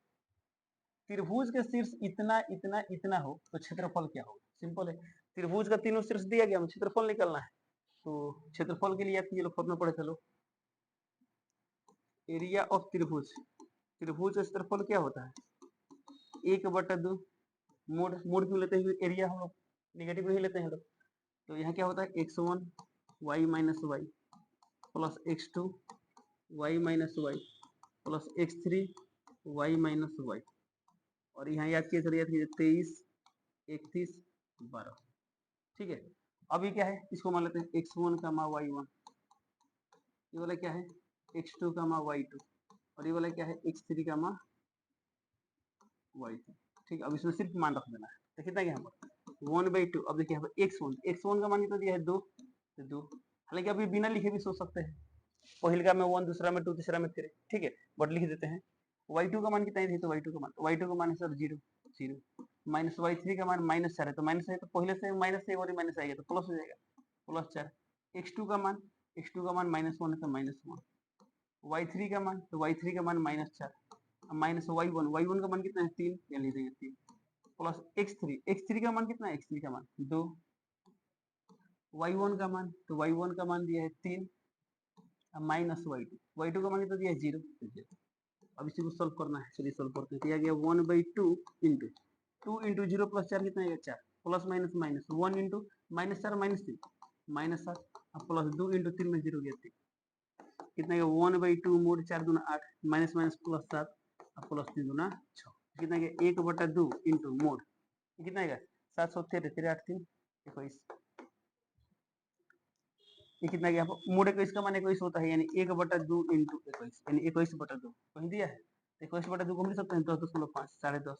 त्रिभुज के शीर्ष इतना इतना इतना हो तो क्षेत्रफल क्या होगा। सिंपल है, त्रिभुज का तीनों शीर्ष दिया गया, हमें क्षेत्रफल निकालना है। तो क्षेत्रफल के लिए आप ये लोग फॉर्मूला पढ़े चलो, एरिया ऑफ त्रिभुज, त्रिभुज का क्षेत्रफल क्या होता है 1/2 मोड, मोड क्यों लेते हैं एरिया हम लोग नेगेटिव नहीं लेते हैं लोग। तो यहाँ क्या होता है x1 y minus y plus x2 y minus y plus x3 y minus y, और यहाँ याद किए चलिए 23 31 12, ठीक है। अभी क्या है इसको मान लेते हैं x1 का मा y1, ये वाला क्या है x2 का मा y2, और ये वाला क्या है x3 का मा y2, ठीक है। अब इसमें सिर्फ मान रख देना है, तो कितना यहाँ पर 1/2। अब देखिए यहाँ पर x1 का मान कितना दिया है 2, तो 2, हालांकि अभी बिना लिखे भी सोच सकते हैं, पहले का में 1, दूसरा में 2, तीसरा में 3, ठीक है। बट लिख देते हैं y2 का मान कितना है, तो y2 का मान है सर 0 0 माइनस y3 का मान -4 है, तो माइनस है तो पहले से माइनस है और माइनस आएगा तो प्लस हो जाएगा, +4। x2 का मान -1 है तो -1, y3 का मान तो y3 का मान -4, माइनस y1 का मान कितना है 3, या लिख देंगे 3, प्लस x3 का मान कितना है, x3 का मान 2, y1 का मान तो y1 का मान दिया है 3, माइनस y2 का मान कितना दिया है 0। अब इसी को सोल्व करना है, चलिए सोल्व करते हैं। किया गया 1/2 इंटू 2 इंटू 0 + 4 कितना है 4, plus minus minus 1 into -4 -3 -7, plus 2 into 3 में 0 गया 3, कितना है 1/2 मोड 4 दूना 8 माइनस माइनस प्लस 7 प्लस 3 दूना 6, कितना है 1/2 इंटू मोड कितना है 713 3 8 3 21, ये कितना गया मोड 21 का मान 21 होता है, यानी 1/2 इंटू 21 यानी 21/2 कहीं दिया है, 21/2 को हम लिख सकते हैं 10.5 10.5,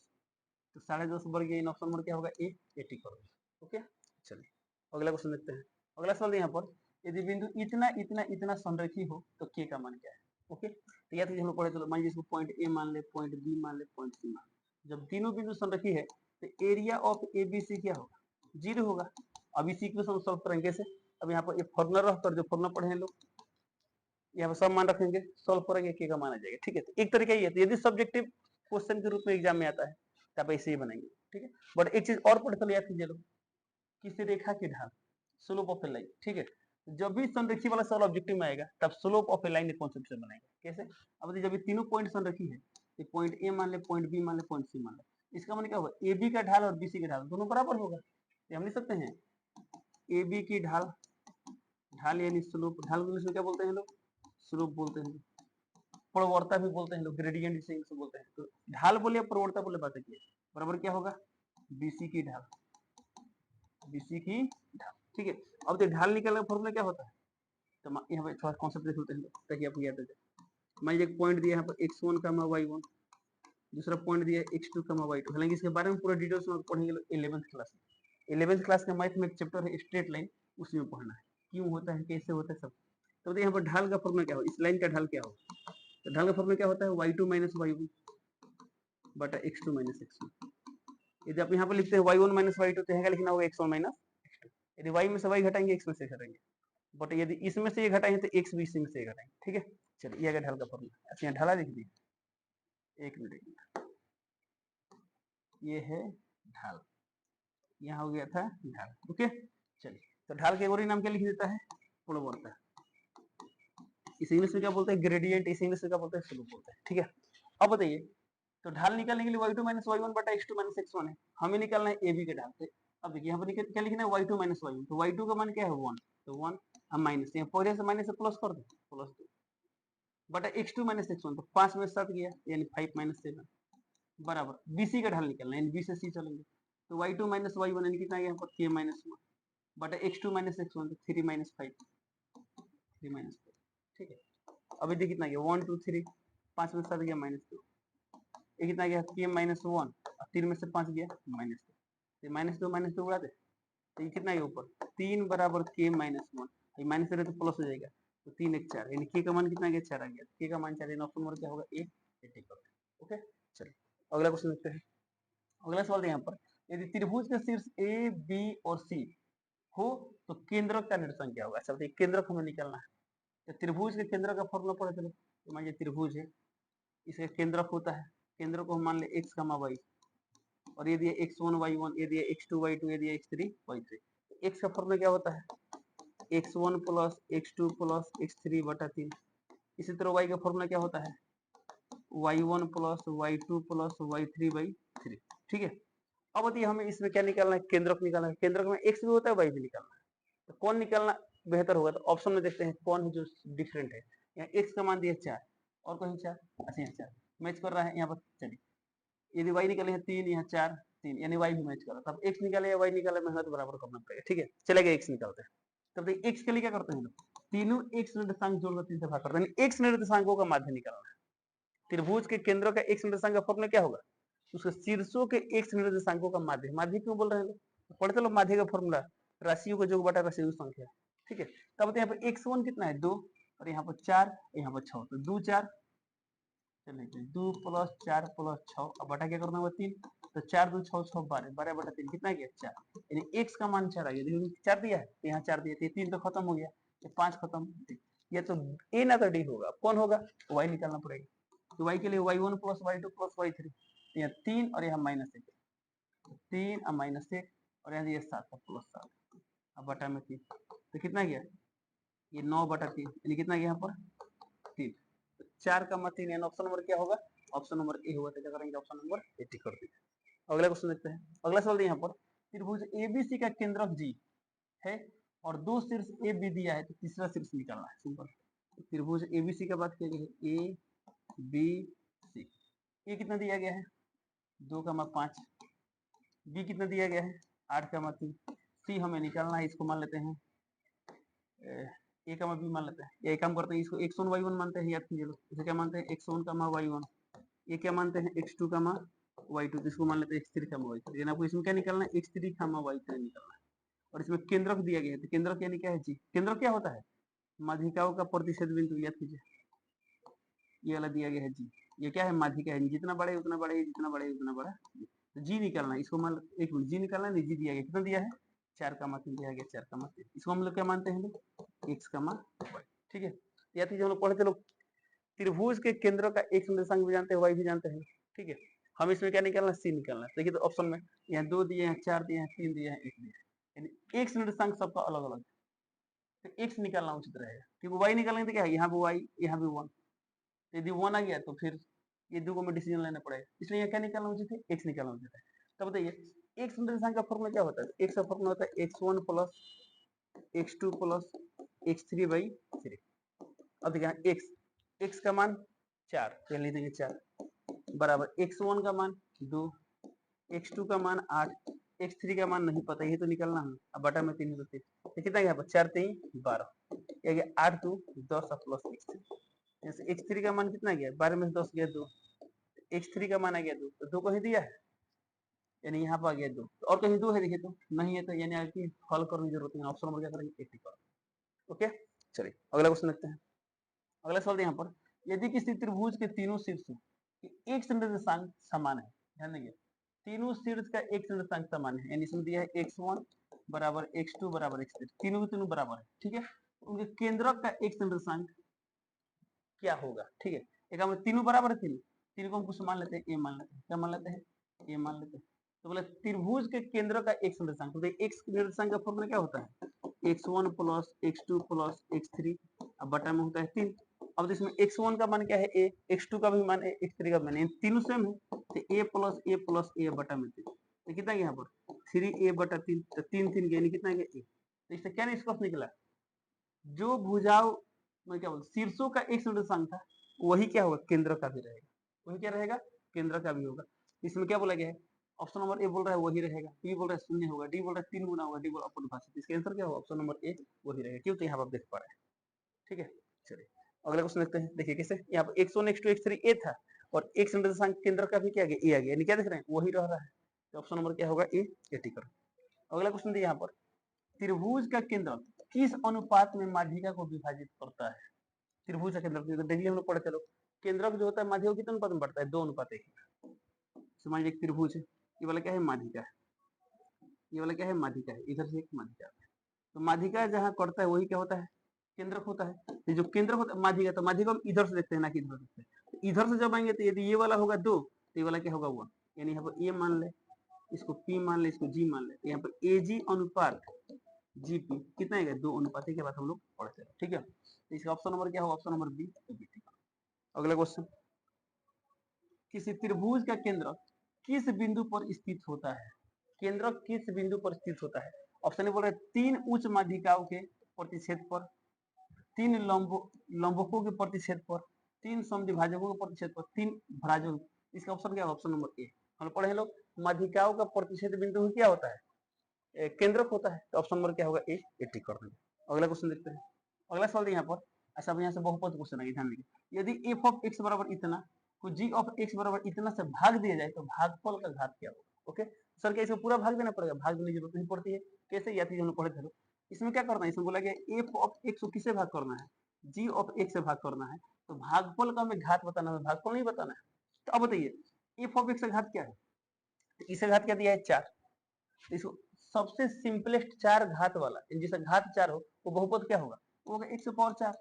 तो 10.5 बढ़ गया, इन ऑप्शन नंबर क्या होगा ए 80 करोड़। ओके चलिए अगला क्वेश्चन देखते हैं। अगला सवाल यहाँ पर यदि बिंदु इतना इतना इतना संरेखी हो तो के का मान क्या है। ओके तो या तो हम लोग पढ़े, चलो मान लीजिए इसको पॉइंट ए मान ले, पॉइंट बी मान ले, पॉइंट सी मान ले। जब तीनों बिंदु संरेखी है तो एरिया ऑफ एबीसी क्या होगा, 0 होगा। अब इसी को सॉल्व करेंगे कैसे, अब यहाँ पर फॉर्मूला रखकर जो फॉर्मूला पढ़े हैं लोग यहाँ पर सब मान रखेंगे, सॉल्व करेंगे के का मान आ जाएगा। ठीक है, तो एक तरीका ये है, तो यदि सब्जेक्टिव क्वेश्चन के रूप में एग्जाम में आता है तो आप ऐसे ही बनाएंगे। ठीक है, बट एक चीज और पढ़ चलो याद कीजिए लोग, किसी रेखा की ढाल स्लोप ऑफ ए लाइन। ठीक है, जब भी संरेखी वाला सवाल ऑब्जेक्टिव में आएगा तब स्लोप ऑफ ए लाइन के कॉन्सेप्ट से बनाएंगे। कैसे, अब जब ये तीनों पॉइंट संरेखी है तो पॉइंट ए मान ले, पॉइंट बी मान ले, पॉइंट सी मान ले, इसका मतलब क्या होगा, ए बी का ढाल और बी सी का ढाल दोनों बराबर होगा। तो हम लिख सकते हैं ए बी की ढाल, ढाल यानी स्लोप, ढाल को इंग्लिश में क्या बोलते हैं लोग, स्लोप बोलते हैं, प्रवणता भी बोलते हैं लोग, ग्रेडियंट इसे इंग्लिश में बोलते हैं। तो ढाल बोले प्रवणता बोले, बात है बराबर क्या होगा, बीसी की ढाल, बीसी की ढाल। ठीक है, अब तो ढाल निकालने का फॉर्मूला क्या होता है, तो यहाँ पे थोड़ा कॉन्सेप्ट देख लेते हैं ताकि आपको याद आ जाए। मान लीजिए एक पॉइंट दिया यहाँ पर x1, y1, दूसरा पॉइंट दिया x2, y2। हालांकि इसके बारे में पूरा डिटेल्स में पढ़ेंगे 11th क्लास में। 11th क्लास का मैथ में एक चैप्टर है स्ट्रेट लाइन, उसी में पढ़ना है, क्यों होता है, कैसे होता है सब। तो यहाँ पर ढाल का फॉर्मूला क्या हो, इस लाइन का ढाल क्या हो, तो ढाल का फॉर्मूला क्या होता है, y2 - y1 बटा x2 - x1। यदि आप यहाँ पर लिखते हैं y1 - y2 तो यहाँ लिखना होगा x1 - x2। यदि y में से y घटाएंगे x में से घटाएंगे, बट यदि इसमें से ये घटाएंगे तो x भी इसमें से घटाएंगे। ठीक है, चलिए ये ढाल का फॉर्मूला। अच्छा यहाँ ढाला लिख दीजिए, एक मिनट, ये है ढाल, यहाँ हो गया था ढाल। ओके चलिए, तो ढाल के और नाम क्या लिख देता है, प्रवणता। इस इंग्लिश में क्या बोलते हैं, ग्रेडियंट, इस इंग्लिश में क्या बोलते हैं, स्लोप बोलते हैं। ठीक है, अब बताइए, तो ढाल निकालने के लिए y2 - y1 बटा x2 - x1 है, हमें निकालना है ab के ढाल। तो अब देखिए यहाँ पर क्या लिखना है, y2 - y1, तो y2 का मान क्या है 1, तो 1, हम माइनस, यहाँ पहले से माइनस से प्लस कर दो, प्लस 2 बटा x2 - x1, तो 5 में 7 गया यानी 5 - 7 बराबर bc का ढाल निकालना है, यानी b से c चलेंगे, तो y2 - y1 यानी कितना गया k - 1 बटा x2 - x1, तो 3 - 5, 3 - 5। ठीक है, अभी देखिए कितना गया 1 2 3, 5 में 7 गया -2, ये कितना गया k - 1 और 3 में से 5 गया -2, तो -2 उड़ा दे, तो ये कितना गया ऊपर 3 बराबर k - 1, ये माइनस करें तो प्लस हो जाएगा, तो 3 1 4 यानी k का मान कितना गया 4 आ गया, k का मान 4 यानी ऑप्शन नंबर क्या होगा ए 80 का। ओके चलिए अगला क्वेश्चन देखते हैं। अगला सवाल यहाँ पर, यदि त्रिभुज के शीर्ष ए बी और सी हो तो केंद्रक का निर्देशांक क्या होगा। अच्छा बताइए, केंद्रक हमें निकालना है, तो त्रिभुज के केंद्र का फॉर्मूला पढ़े चलो। तो मान लीजिए त्रिभुज है, इसका केंद्रक होता है, केंद्र को हम मान ले x, y, और ये दिया x1 y1, ये दिया x2 y2, ये दिया x3 y3। x का फॉर्मूला क्या होता है, x1 plus x2 plus x3 बटा 3। इसी तरह y का फॉर्मूला क्या होता है, y1 plus y2 plus y3/3। ठीक है, अब बताइए हमें इसमें क्या निकालना है, केंद्रक निकालना है। केंद्रक में x भी होता है, y भी निकालना है, तो कौन निकालना बेहतर होगा, तो ऑप्शन में देखते हैं कौन है जो डिफरेंट है। यहाँ x का मान दिया 4 और कहीं 4, अच्छा 4 मैच कर रहा है यहाँ पर। चलिए यदि y निकाले हैं 3, यहाँ 4 3 यानी y भी मैच कर रहा है, तब x निकाले या y निकाले मेहनत बराबर करना पड़ेगा। ठीक है, चलेगा x निकालते हैं। तब देखिए x के लिए क्या करते हैं लोग, तीनों x निर्देशांक जोड़कर 3 से भाग करते हैं, x निर्देशांकों का माध्य निकालना है। त्रिभुज के केंद्र का x निर्देशांक का फॉर्मूला क्या होगा, उसके शीर्षों के x निर्देशांकों का माध्य, माध्य क्यों बोल रहे हैं लोग, तो पढ़ते लोग माध्य का फॉर्मूला राशियों का योग बटा राशियों की संख्या। ठीक है, तब यहाँ पर x1 कितना है 2, और यहाँ पर 4, यहाँ पर 6, तो 2 4 चलिए 2 + 4 + 6, अब बटा क्या करना होगा 3, तो 4 2 6 6 12, 12 बटा 3 कितना गया 4, यानी x का मान 4 आ गया। देखो 4 दिया है, यहाँ 4 दिया, तो 3 तो खत्म हो गया, ये 5 खत्म। ये तो a ना तो d होगा, कौन होगा, y निकालना पड़ेगा। तो y के लिए y1 + y2 + y3, तो यहाँ 3 और यहाँ -1, 3 और -1 और यहाँ 7 का +7, अब बटा में 3, तो कितना गया ये 9 बटा 3, यानी कितना गया यहाँ पर 3, 4 का 3, यानी ऑप्शन नंबर क्या होगा, ऑप्शन नंबर ए होगा। तो क्या करेंगे, ऑप्शन नंबर ए टिक कर देंगे। अगला क्वेश्चन देखते हैं। अगला सवाल यहाँ पर त्रिभुज एबीसी का केंद्रक जी है और 2 शीर्ष ए बी दिया है, तो तीसरा शीर्ष निकालना है, सिंपल। त्रिभुज एबीसी का बात किया गया है, ए बी सी, ए कितना दिया गया है 2,5, बी कितना दिया गया है 8,3, सी हमें निकालना है, इसको मान लेते हैं ए का बी मान लेते हैं, या एक काम करते हैं, इसको x1 y1 मानते हैं, याद कीजिए लोग, इसे क्या मानते हैं x1 y1, ये क्या मानते हैं x2 y2, तो इसको मान लेते हैं x3 y3, यानी आपको इसमें क्या निकालना है x3 y3 निकालना है। और इसमें केंद्रक दिया गया है, तो केंद्रक यानी क्या है जी, केंद्रक क्या होता है माध्यिकाओं का प्रतिच्छेद बिंदु, याद कीजिए, ये वाला दिया गया है जी, ये क्या है माध्यिका है, जितना बड़ा है उतना बड़ा है, जितना बड़ा है उतना बड़ा, तो जी निकालना है, इसको मान एक मिनट, जी निकालना है, जी दिया गया कितना दिया है 4,3 दिया गया, 4,3, इसको हम लोग क्या मानते हैं लोग x, y, ठीक है। या तो हम लोग पढ़े थे लोग त्रिभुज के केंद्र का x निर्देशांक भी जानते हैं, y भी जानते हैं, ठीक है। हम इसमें क्या निकालना, c निकालना है। देखिए तो ऑप्शन में यहाँ 2 दिए हैं, 4 दिए हैं, 3 दिए हैं, 1 दिया है, यानी x निर्देशांक सबका अलग अलग है, तो x निकालना उचित रहेगा, क्योंकि y निकालेंगे तो क्या है, यहाँ भी y, यहाँ भी 1, तो यदि 1 आ गया तो फिर ये दो को में डिसीजन लेना पड़ेगा, इसलिए यहाँ क्या निकालना उचित है, x निकालना उचित है। तो बताइए x निर्देशांक का फॉर्मूला क्या होता है, x का फॉर्मूला होता है x1 + x2 + x3/3। अब देखिए x का मान 4, तो लिख देंगे 4 बराबर x1 का मान 2, x2 का मान 8, x3 का मान नहीं पता, ये तो निकालना है, अब बटा में 3 होते, तो कितना गया 4 3 12, ये गया 8 2 10 प्लस x3, जैसे x3 का मान कितना गया 12 में से 10 गया 2, x3 का मान आ गया 2, तो 2 कहीं दिया है, यानी यहाँ पर आ गया 2, तो और कहीं 2 है, देखिए तो नहीं है, तो यानी आपकी हल करने की जरूरत नहीं, ऑप्शन नंबर क्या करेंगे 80 पर। ओके चलिए अगला क्वेश्चन देखते हैं। अगला सवाल यहाँ पर यदि किसी त्रिभुज के तीनों शीर्षों के एक निर्देशांक समान है, ध्यान देंगे तीनों शीर्ष का एक निर्देशांक समान है, यानी इसमें दिया है x1 बराबर x2 बराबर x3, तीनों के तीनों बराबर है, ठीक है, उनके केंद्रक का एक निर्देशांक क्या होगा, ठीक है। एक हम तीनों बराबर है, तीनों को हम कुछ मान लेते हैं, ए मान लेते हैं, क्या मान लेते हैं, ए मान लेते हैं, तो बोले त्रिभुज के केंद्र का एक निर्देशांक, तो एक्स निर्देशांक का फॉर्मूला क्या होता है x1 + x2 + x3, अब बटा में होता है 3। अब इसमें x1 का मान क्या है a, x2 का भी मान है, x3 का मान है, तीनों सेम है, तो a बटा में 3, तो कितना यहाँ पर 3a बटा 3, तो 3 3 यानी कितना गया a, तो इससे क्या निष्कर्ष निकला, जो भुजाओं में क्या बोलते शीर्षों का एक निर्देशांक था वही क्या होगा केंद्र का भी रहेगा, वही क्या रहेगा केंद्र का भी होगा। इसमें क्या बोला गया है, ऑप्शन नंबर ए बोल रहा है वही रहेगा, बी बोल रहा है 0 होगा, डी बोल रहा है 3 गुना होगा, डी बोल अपरिभाषित, इसका आंसर क्या होगा ऑप्शन नंबर ए वही रहेगा, क्यों तो यहाँ पर आप देख पा रहे हैं, ठीक है। चलिए अगला क्वेश्चन देखते हैं, देखिए कैसे यहाँ पर x1 x2 x3 ए था और एक निर्देशांक केंद्र का भी क्या गया ए आ गया, यानी क्या देख रहे हैं वही रह रहा है, तो ऑप्शन नंबर क्या होगा ए टिक कर। अगला क्वेश्चन यहाँ पर त्रिभुज का केंद्र किस अनुपात में माध्यिका को विभाजित करता है, त्रिभुज का केंद्र डेली हम लोग पढ़ते लोग, केंद्रक जो होता है माध्यिका कितने अनुपात में बढ़ता है 2 अनुपात 1, समझ एक त्रिभुज है, ये वाला क्या है माध्यिका है, ये वाला क्या है माध्यिका है, इधर से एक माध्यिका है, तो माध्यिका जहाँ करता है वही क्या होता है केंद्रक होता है, तो जो केंद्र होता है माध्यिका, तो माध्यिका हम इधर से देखते हैं ना कि इधर देखते हैं, तो इधर से जब आएंगे तो यदि ये वाला होगा 2 तो ये वाला क्या होगा 1, यानी यहाँ पर ए मान ले, इसको पी मान ले, इसको जी मान ले, तो यहाँ पर ए जी अनुपात जीपी कितना है 2 अनुपात के बाद हम लोग पढ़ते हैं, ठीक है, तो इसका ऑप्शन नंबर क्या होगा ऑप्शन नंबर बी। अगला क्वेश्चन किसी त्रिभुज का केंद्र किस बिंदु पर स्थित होता है, केंद्र किस बिंदु पर स्थित होता है, ऑप्शन बोल रहे 3 उच्च माध्यिकाओं के प्रतिच्छेद पर, 3 लंबकों के प्रतिच्छेद पर, 3 समद्विभाजकों के प्रतिच्छेद पर, 3 भराजों, इसका ऑप्शन क्या है ऑप्शन नंबर ए। हम पढ़े लोग माध्यिकाओं का प्रतिच्छेद बिंदु क्या होता है केंद्रक होता है, तो ऑप्शन नंबर क्या होगा ए टिक कर देंगे। अगला क्वेश्चन देखते हैं। अगला सवाल यहाँ पर ऐसा यहाँ से बहुपद क्वेश्चन है, ध्यान दीजिए यदि एफ ऑफ एक्स बराबर इतना को जी ऑफ एक्स बराबर इतना से भाग दिया जाए तो भागफल का घात क्या होगा, ओके सर क्या इसको पूरा भाग देना पड़ेगा, भाग देने की जरूरत नहीं पड़ती है, कैसे या चीज हम पढ़े थे, इसमें क्या करना है, इसमें बोला गया एफ ऑफ एक्स को किसे भाग करना है, जी ऑफ एक्स से भाग करना है, तो भागफल का हमें घात बताना है, भागफल नहीं बताना है। तो अब बताइए एफ ऑफ एक्स का घात क्या है, तो इसका घात क्या दिया है 4। इसको सबसे सिंपलेस्ट 4 घात वाला, जिसका घात 4 हो वो बहुपद क्या होगा, वो होगा x पावर 4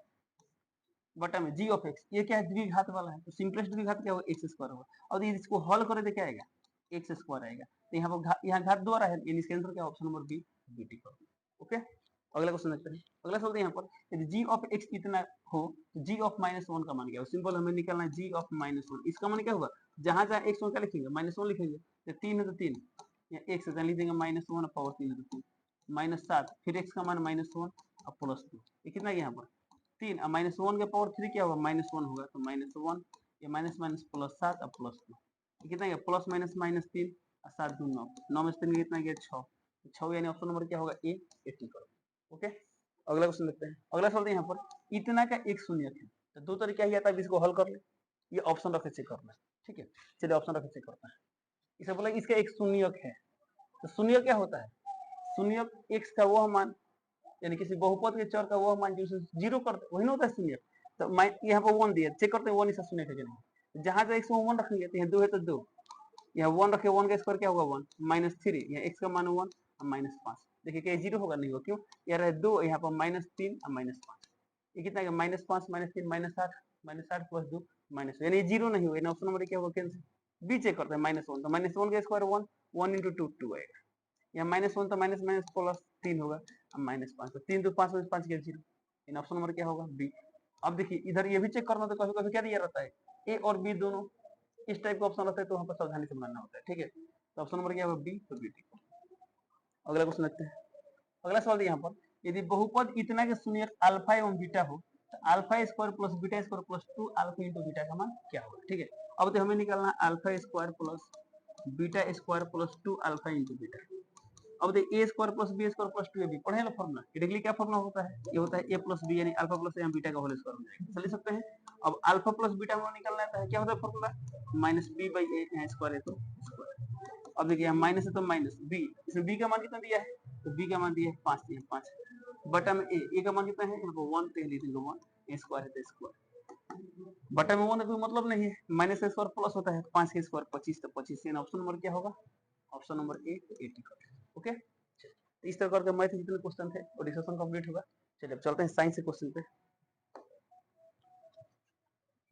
बटा में जी ऑफ एक्स। ये क्या है, द्विघात वाला है, तो सिंपलेस्ट द्विघात क्या होगा, एक्स स्क्वायर होगा। और यदि इसको हल करे तो क्या आएगा, एक्स स्क्वायर आएगा। तो यहाँ पर यहाँ घात द्वारा है, यानी इसका आंसर क्या, option number B B T कर। ओके, अगला क्वेश्चन देखते हैं। अगला सवाल यहाँ पर यदि जी ऑफ एक्स कितना हो तो जी ऑफ -1 का मान क्या हो। सिंपल हमें निकालना है जी ऑफ -1, इसका मान क्या होगा, जहां जहां एक्स क्या लिखेंगे, -1 लिखेंगे। तो 3 है तो 3, या एक्स जहां लिख देंगे -1 पावर 3 है तो 3, -7, फिर एक्स का मान -1 और +2, ये कितना है यहाँ पर 3, और -1 का पावर 3 क्या होगा, -1 होगा, तो -1, ये माइनस माइनस +7 और +2, ये कितना गया, प्लस माइनस -3 और 7 2 9, 9 में से 3 कितना गया 6, 6 यानी ऑप्शन नंबर क्या होगा ए 80 करो। ओके, अगला क्वेश्चन देखते हैं। अगला सवाल यहाँ पर इतना का एक शून्यक है, तो दो तरीका ही आता है, इसको हल कर ले, ये ऑप्शन रखे चेक करना है। ठीक है, चलिए ऑप्शन रखे चेक करना है। इसे बोला इसका एक शून्यक है, तो शून्यक क्या होता है, शून्यक एक्स का वह मान, यानी किसी बहुपद के चर का वह मान जो जीरो करते वही ना होता है शून्यक। तो यहाँ पर 1 दिया, चेक करते हैं 1 इसका शून्यक है कि नहीं। जहां से एक्स में 1 रखेंगे तो यहाँ 2 है तो 2, यहाँ 1 रखे, 1 का स्क्वायर क्या होगा 1, -3, यहाँ एक्स का मान 1 और -5, देखिए क्या जीरो होगा, नहीं होगा, क्यों, यहाँ रहे 2, यहाँ पर -3 और -5, ये कितना है -5 -3 -8, -8 + 2 -2, यानी जीरो नहीं होगा, ऑप्शन नंबर क्या होगा, कैंसिल। बी चेक करते हैं -1, तो -1 का स्क्वायर 1, 1 × 2 2 आएगा, यहाँ -1 तो माइनस माइनस +3 होगा, अब -5, तो 3 तो 5 में 5 गया 0, इन ऑप्शन नंबर क्या होगा बी। अब देखिए इधर ये भी चेक करना, तो कभी कभी क्या दिया रहता है, ए और बी दोनों इस टाइप का ऑप्शन रहता है, तो वहां पर सावधानी से बनाना होता है। ठीक है, तो ऑप्शन नंबर क्या होगा बी, तो बी टी। अगला क्वेश्चन देखते हैं। अगला सवाल यहाँ पर यदि बहुपद इतना के शून्यक अल्फा एवं बीटा हो तो alpha square plus beta square plus 2 alpha into beta का मान क्या होगा। ठीक है, अब तो हमें निकालना alpha square plus beta square plus 2 alpha into beta. अब देखिए A square plus B square plus 2 A B पढ़े ना फॉर्मूला, डायरेक्टली क्या फॉर्मूला होता है, ये होता है ए प्लस बी यानी अल्फा प्लस बीटा का होल स्क्वायर हो जाएगा, समझ सकते हैं। अब अल्फा प्लस बीटा में निकालना है क्या होता है फॉर्मूला, -b/a स्क्वायर है तो स्क्वायर। अब देखिए माइनस है तो माइनस बी, इसमें बी का मान कितना दिया है, तो बी का मान दिया है 5, दिया 5 बटा में ए का मान कितना है, यहाँ पर 1, तो लिख देंगे 1, ए स्क्वायर है तो स्क्वायर, बटा में 1 है कोई मतलब नहीं है, माइनस का स्क्वायर प्लस होता है, 5 का स्क्वायर 25, तो 25 यानी ऑप्शन नंबर क्या होगा, ऑप्शन नंबर ए 80। ओके, इस तरह करके मैथ जितने क्वेश्चन थे और डिस्कशन कंप्लीट होगा। चलिए अब चलते हैं साइंस के क्वेश्चन पे।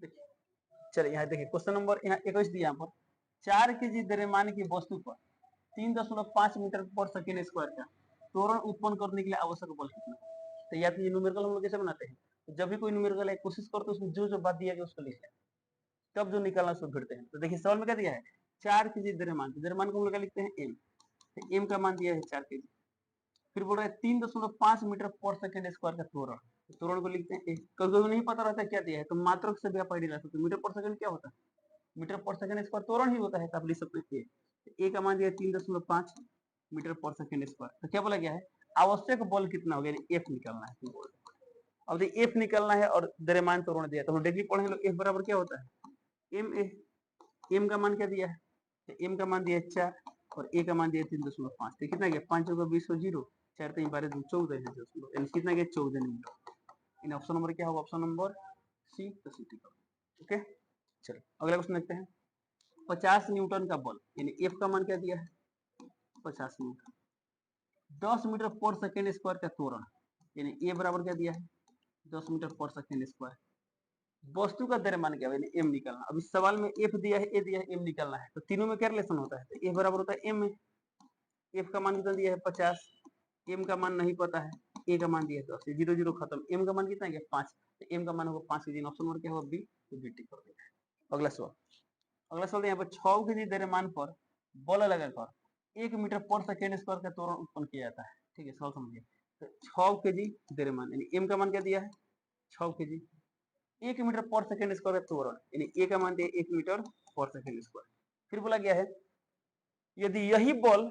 देखिए, चलिए यहाँ देखिए क्वेश्चन नंबर यहाँ 21 दिया, यहाँ पर 4 केजी द्रव्यमान की वस्तु पर 3.5 मीटर पर सेकेंड स्क्वायर का त्वरण उत्पन्न करने के लिए आवश्यक बल कितना। तो या तो ये न्यूमेरिकल हम लोग कैसे बनाते हैं, तो जब भी कोई न्यूमेरिकल है कोशिश करते हैं उसमें जो जो बात दिया गया उसको लिख लें, तब जो निकालना उसको भिड़ते हैं। तो देखिए सवाल में क्या दिया है, 4 केजी द्रव्यमान, द्रव्यमान को हम लोग क्या लिखते हैं एम, तो एम का मान दिया है 4 केजी। फिर बोल रहा है 3.5 मीटर पर सेकेंड स्क्वायर का त्वरण, त्वरण को लिखते हैं कभी कभी नहीं पता रहता क्या दिया है, तो मात्रक से भी आप आइडिया रख सकते हैं, मीटर पर सेकंड क्या होता है, मीटर पर सेकंड स्क्वायर त्वरण ही होता है, तो आप लिख सकते हैं ए का मान दिया 3.5 मीटर पर सेकंड स्क्वायर। तो क्या बोला गया है, आवश्यक बल कितना हो गया, एफ निकालना है। अब देखिए एफ निकालना है और द्रव्यमान त्वरण दिया, तो हम डिग्री पढ़े लोग, एफ बराबर क्या होता है एम ए, एम का मान क्या दिया है, एम का मान दिया 4 और ए का मान दिया 3.5, तो कितना गया 5 होगा 20 0, 4 3 12 2 14 है, कितना गया 14 मीटर। इन ऑप्शन नंबर क्या होगा, ऑप्शन नंबर सी, तो सी टिक। ओके, चलो अगला क्वेश्चन देखते हैं। 50 न्यूटन का बल, यानी एफ का मान क्या दिया है 50 न्यूटन, 10 मीटर पर सेकेंड स्क्वायर का त्वरण, यानी ए बराबर क्या दिया है 10 मीटर पर सेकेंड स्क्वायर, वस्तु का द्रव्यमान क्या है, एम निकालना। अब इस सवाल में एफ दिया है ए दिया है एम निकालना है, तो तीनों में क्या रिलेशन होता है, तो एफ बराबर होता है एम में, एफ का मान कितना दिया है 50, एम का मान नहीं पता है, ए का मान दिया है 10, 0 0 खत्म, एम का मान कितना है 5, तो एम का मान होगा 5 के दिन, ऑप्शन नंबर क्या होगा बी, तो बी टिक कर देगा। अगला सवाल, अगला सवाल यहाँ पर 6 के जी द्रव्यमान पर बल लगाकर 1 मीटर पर सेकेंड स्क्वायर का त्वरण उत्पन्न किया जाता है। ठीक है, सवाल समझिए, तो 6 के जी द्रव्यमान यानी एम का मान क्या दिया है 6 के जी, 1 मीटर पर सेकेंड स्क्वायर का त्वरण यानी ए का मान दिया 1 मीटर पर सेकेंड स्क्वायर। फिर बोला गया है यदि यही बल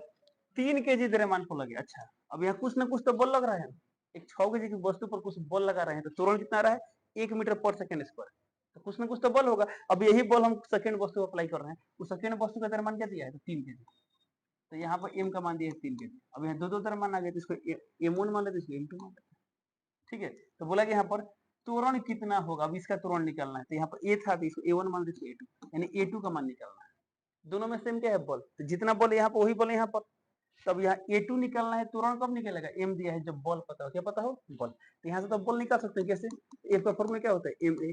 3 केजी द्रव्यमान को लगे, अच्छा अब यहाँ कुछ ना कुछ तो बल लग रहा है, एक 6 केजी की वस्तु पर कुछ बल लगा रहे हैं, तो त्वरण कितना रहा है 1 मीटर पर सेकेंड स्क्वायर, तो कुछ ना कुछ तो बल होगा। अब यही बल हम सेकेंड वस्तु अप्लाई कर रहे हैं, उस सेकेंड वस्तु का द्रव्यमान क्या दिया है, तो 3 केजी, तो यहाँ पर एम का मान दिया है 3 केजी। अब यहाँ दो दो द्रव्यमान आ गए, तो इसको एम वन मान लेते, इसको एम टू मान लेते। ठीक है, तो बोला कि यहाँ पर त्वरण कितना होगा, अब इसका त्वरण निकालना है। तो यहाँ पर ए था तो इसको A1 मान दीजिए A2, यानी A2 का मान निकालना है। दोनों में सेम क्या है, बल, तो जितना बल यहाँ पर वही बल यहाँ पर। तब यहाँ A2 निकालना है, त्वरण कब निकलेगा, M दिया है, जब बल पता हो, क्या पता हो, बल। तो यहाँ से तो बल निकाल सकते हैं कैसे, F का फॉर्मूला क्या होता है, MA।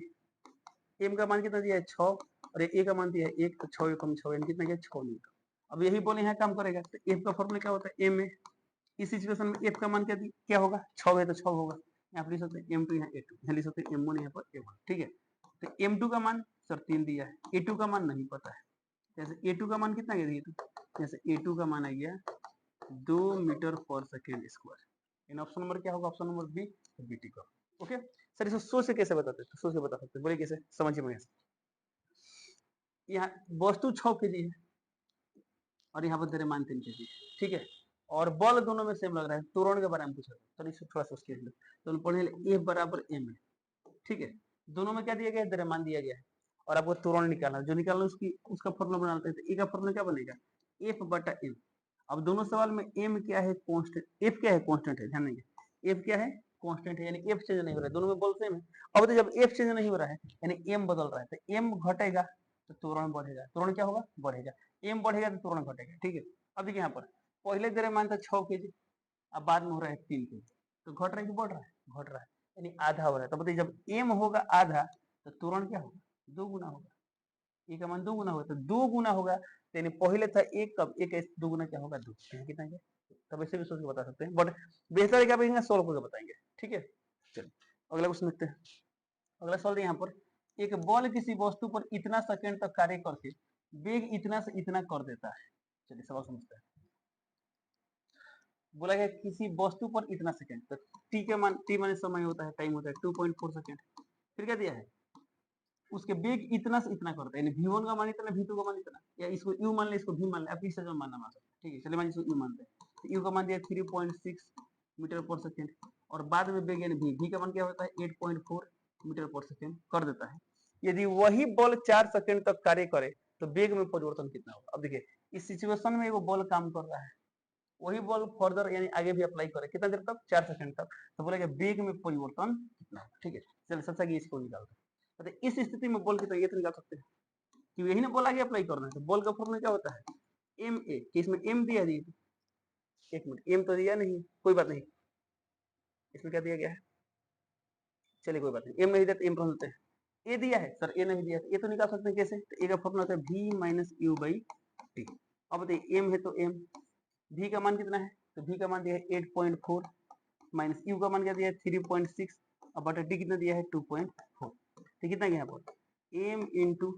M का मान कितना दिया है 6 और A का मान दिया है 1, तो 6 कम 6 यानी कितना गया 6 न्यूटन। अब यही बल यहाँ काम करेगा, तो F का फॉर्मूला क्या होता है, MA। इस सिचुएशन में F का मान क्या होगा, 6 है तो 6 होगा। यहाँ पर लिख सकते हैं M2 यहाँ A2, यहाँ लिख सकते हैं M1 यहाँ पर A1, ठीक है। तो M2 का मान सर 3 दिया है, A2 का मान नहीं पता है। जैसे A2 का मान कितना गया, जैसे A2 का मान आ गया 2 मीटर पर सेकेंड स्क्वायर। इन ऑप्शन नंबर क्या होगा, ऑप्शन नंबर बी, BT का। ओके सर, इसको सोच से कैसे बताते हैं, तो सोच के बता सकते हैं, बोलिए कैसे, समझिए मैं। यहाँ वस्तु 6 kg है और यहाँ पर द्रव्यमान 3 kg है, ठीक है। और बल दोनों में सेम लग रहा है, त्वरण के बारे में पूछा था, तो इसको थोड़ा सोच के तो पढ़े F बराबर M है, ठीक है। दोनों में क्या दिया गया है, द्रव्यमान दिया गया है और आपको त्वरण निकालना है। जो निकालना है उसका फॉर्मूला बनाते हैं, तो ए का फॉर्मूला क्या बनेगा, F बटा M। अब दोनों सवाल में M क्या है, कांस्टेंट, F क्या है, कांस्टेंट है, ध्यान देंगे। F क्या है, कांस्टेंट है, यानी F चेंज नहीं हो रहा है, दोनों में बल सेम है। अब तो जब F चेंज नहीं हो रहा है यानी M बदल रहा है, तो M घटेगा तो त्वरण बढ़ेगा, त्वरण क्या होगा, बढ़ेगा। M बढ़ेगा तो त्वरण घटेगा, ठीक है। अब देखिए यहाँ पर पहले द्रव्यमान था 6 kg, अब बाद में हो रहा है 3 kg, तो घट रहा है कि बढ़ रहा है, घट रहा है, यानी आधा हो रहा है। तो बताइए जब M होगा आधा तो त्वरण क्या होगा, 2 गुना होगा। ए का मान 2 गुना होगा, तो 2 गुना होगा, यानी पहले था 1, कब 1 2 गुना क्या होगा 2, कितना है। तब ऐसे भी सोच के बता सकते हैं, बट बेहतर है कि आप सोल्व करके बताएंगे, ठीक है। चलिए अगला क्वेश्चन देखते हैं। अगला सवाल यहाँ पर, एक बॉल किसी वस्तु पर इतना सेकंड तक कार्य करके वेग इतना से इतना कर देता है। चलिए सवाल समझते हैं। बोला गया किसी वस्तु पर इतना सेकंड तक, टी के मान, टी माने समय होता है, टाइम होता है 2.4 सेकंड। फिर क्या दिया है, उसके वेग इतना से इतना करता है, यानी v1 का मान इतना, v2 का मान इतना, या इसको u मान ले, इसको v मान ले, आप इस तरह मानना मान सकते हैं, ठीक है। चलिए मान इसको u मानते हैं, तो u का मान दिया 3.6 मीटर पर सेकंड और बाद में वेग यानी v का मान क्या होता है 8.4 मीटर पर सेकंड कर देता है। यदि वही बल 4 सेकंड तक कार्य करे तो वेग में परिवर्तन कितना होगा। अब देखिए इस सिचुएशन में वो बल काम कर रहा है, वही बल फर्दर यानी आगे भी अप्लाई करे, कितना देर तक, 4 सेकंड तक, तो बोलेगा वेग में परिवर्तन कितना होगा, ठीक है। चलिए सबसे आगे इसको निकालते हैं। तो इस स्थिति में बल कितना, ये तो निकाल सकते हैं कि यही ना बल आगे अप्लाई करना है। तो बल का फॉर्मूला क्या होता है, MA, कि इसमें M दिया है, एक मिनट, M तो दिया नहीं, कोई बात नहीं, इसमें क्या दिया गया है, चलिए कोई बात नहीं, M नहीं दिया तो M रख देते हैं। A दिया है सर, A नहीं दिया, ये तो निकाल सकते हैं कैसे, तो A का फॉर्मूला होता है V minus U by T. अब बताइए M है तो M, V का मान कितना है, तो V का मान दिया है 8.4 माइनस U का मान क्या दिया है 3.6 और बटा टी कितना दिया है 2.4, तो कितना गया यहाँ पर M इंटू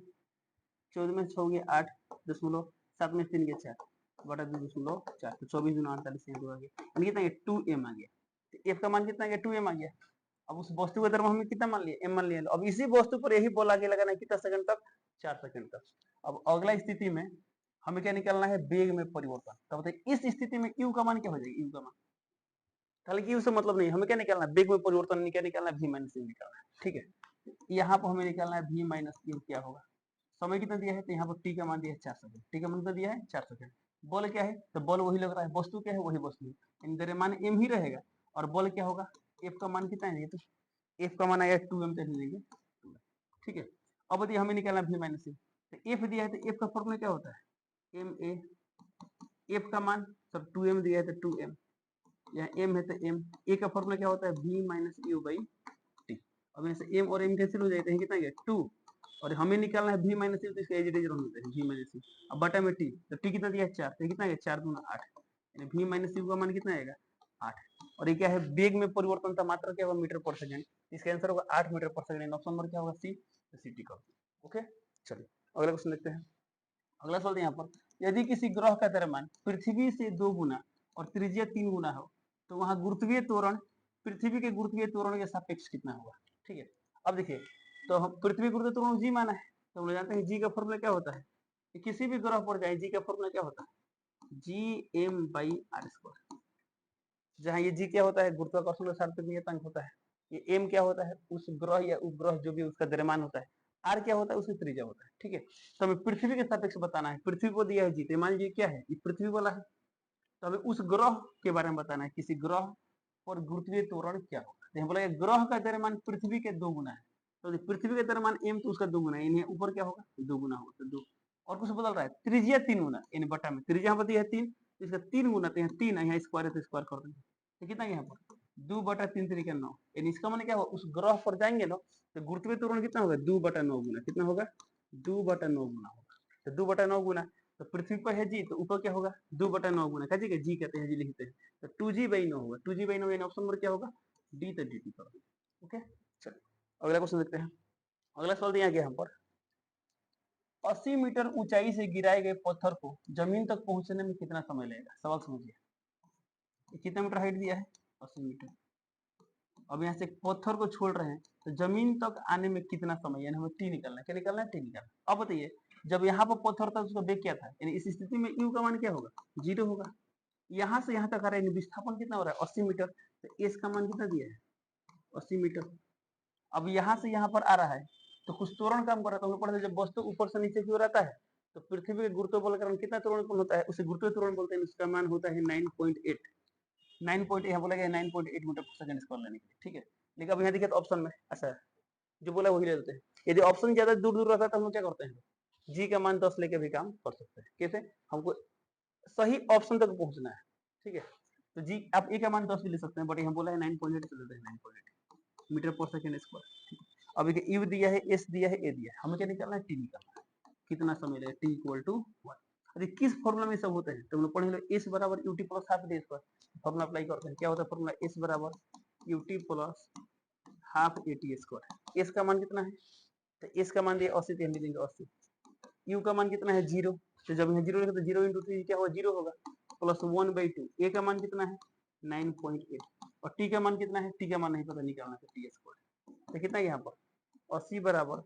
14 में 6 गया 8 दशमलव 7 में 3 गया 4 बटा 2.4, तो 24 गुना 48 यहाँ आ गया, यानी कितना गया 2M आ गया। तो F का मान कितना गया 2M आ गया। अब उस वस्तु का द्रव्यमान हमने कितना मान लिया, M मान लिया। अब इसी वस्तु पर यही बल आगे लगाना है, कितना सेकंड तक, 4 सेकंड तक। अब अगला स्थिति में हमें क्या निकालना है, वेग में परिवर्तन। तो बताइए इस स्थिति में U का मान क्या हो जाएगा, U का मान, हालांकि U से मतलब नहीं, हमें क्या निकालना है, वेग में परिवर्तन क्या निकालना है, V माइनस U निकालना है, ठीक है। यहाँ पर हमें निकालना है V माइनस U क्या होगा। समय कितना दिया है, तो यहाँ पर टी का मान दिया है 4 सेकंड, टी का मान कितना दिया है 4 सेकंड। बल क्या है, तो बल वही लग रहा है, वस्तु क्या है वही वस्तु है, इन द्रव्यमान M ही रहेगा और बल क्या होगा, F का मान कितना है, तो F का मान आएगा 2M, तो लेंगे, ठीक है। अब यदि हमें निकालना V माइनस U, तो F दिया है तो F का फॉर्मूला क्या होता है MA। F का मान सब 2M दिया है तो 2M, यहाँ M है तो M, A का फॉर्मूला क्या होता है V minus U by T. अब यहाँ से M और M कैंसिल हो जाते हैं, कितना गया 2, और हमें निकालना है V माइनस U, तो इसका एज इट इज रख देते हैं V माइनस U। अब बटा में टी, तो टी कितना दिया है 4, तो कितना गया 4 दूना 8, यानी V माइनस U का मान कितना आएगा 8। और ये क्या है, वेग में परिवर्तन था, मात्रा क्या होगा मीटर पर सेकंड, इसका आंसर होगा 8 मीटर पर सेकंड। ऑप्शन नंबर क्या होगा सी, तो सी टी का। ओके चलिए अगला क्वेश्चन देखते हैं। अगला सवाल यहाँ पर, यदि किसी ग्रह का द्रव्यमान पृथ्वी से 2 गुना और त्रिज्या 3 गुना हो तो वहां गुरुत्वीय त्वरण पृथ्वी के गुरुत्वीय त्वरण के सापेक्ष कितना होगा, ठीक है। अब देखिए तो हम पृथ्वी गुरुत्वीय त्वरण जी माना है, तो हम लोग जानते हैं जी का फॉर्मूला क्या होता है, कि किसी भी ग्रह पर जाए जी का फॉर्मूला क्या होता है GM बाई आर स्क्वायर। जहाँ ये जी क्या होता है, गुरुत्वाकर्षण का सापेक्ष नियतांक होता है, ये M क्या होता है, उस ग्रह या उपग्रह जो भी उसका द्रव्यमान होता है, R क्या होता है उसकी त्रिज्या होता है, ठीक है। तो हमें पृथ्वी के सापेक्ष बताना है, पृथ्वी को दिया है जी, मान लीजिए क्या है, ये पृथ्वी वाला है, तो हमें उस ग्रह के बारे में बताना है, किसी ग्रह पर गुरुत्वीय त्वरण क्या होगा? तो यहाँ बोला ग्रह का द्रव्यमान पृथ्वी के 2 गुना है, तो पृथ्वी का द्रव्यमान m तो उसका 2 गुना है, ऊपर क्या होगा 2 गुना होगा, तो 2 और कुछ बदल रहा है, त्रिज्या 3 गुना यानी बटा में त्रिज्या यहाँ पर दिया है 3, तो इसका 3 गुना, तो यहाँ 3 है, यहाँ स्क्वायर है तो स्क्वायर कर देंगे, तो कितना यहाँ पर 2/3 तरीके 9, यानी इसका मतलब क्या होगा उस ग्रह पर जाएंगे ना तो गुरुत्वीय त्वरण कितना होगा 2/9 गुना, कितना होगा 2/9 गुना होगा, तो 2/9 गुना, तो पृथ्वी पर है जी तो ऊपर क्या होगा 2/9 गुना, क्या जी कहते हैं जी लिखते हैं, तो 2g/9 होगा, 2g/9 यानी ऑप्शन नंबर क्या होगा डी, तो डी पर। ओके चलो अगला क्वेश्चन देखते हैं। अगला सवाल दिया गया हम पर 80 मीटर ऊंचाई से गिराए गए पत्थर को जमीन तक पहुंचने में कितना समय लगेगा? सवाल समझिए, कितना मीटर हाइट दिया है 80 मीटर, अब यहाँ से पत्थर को छोड़ रहे हैं तो जमीन तक आने में कितना समय, यानी हमें टी निकालना है, क्या निकालना है टी निकालना। अब बताइए जब यहाँ पर पत्थर था उसका वेग क्या था, यानी इस स्थिति में यू का मान क्या होगा 0 होगा, यहाँ से यहाँ तक आ रहा है विस्थापन कितना हो रहा है 80 मीटर, तो एस का मान कितना दिया है 80 मीटर। अब यहाँ से यहाँ पर आ रहा है तो कुछ त्वरण काम कर रहा है, तो हम लोग पढ़ते जब वस्तु ऊपर से नीचे की ओर आता है तो पृथ्वी के गुरुत्व बल के कारण कितना त्वरण होता है, उसे गुरुत्व त्वरण बोलते हैं, उसका मान होता है 9.8, 9.8 यहाँ बोला गया 9.8 मीटर पर सेकंड स्क्वायर लेने के लिए, ठीक है। लेकिन अब यहाँ देखिए तो ऑप्शन में अच्छा जो बोला वही ले लेते हैं, यदि ऑप्शन ज्यादा दूर दूर रहता है तो हम क्या करते हैं जी का मान 10 लेके भी काम कर सकते हैं, कैसे हमको सही ऑप्शन तक पहुंचना है, ठीक है। तो जी आप ए का मान 10 भी ले सकते हैं, बट यहाँ बोला है 9.8 चल लेते हैं 9.8 मीटर पर सेकंड स्क्वायर। अब यू दिया है एस दिया है ए दिया है, हमें क्या निकालना है टी निकालना है, कितना समय लगेगा टी इक्वल टू 1। अरे किस फॉर्मूला में सब होते हैं तो हम लोग पढ़े एस बराबर UT plus half D square formula apply करते हैं, क्या होता है फॉर्मूला एस बराबर UT plus half A T square. S का मान कितना है तो एस का मान दिया 80, तो हम लिखेंगे 80। यू का मान कितना है 0, तो जब यहाँ 0 लिखे तो 0 इंटू 3 क्या होगा 0 होगा, प्लस 1/2। ए का मान कितना है 9.8 और टी का मान कितना है, टी का मान नहीं पता निकालना है टी स्क्वायर, तो कितना है यहाँ पर 80 बराबर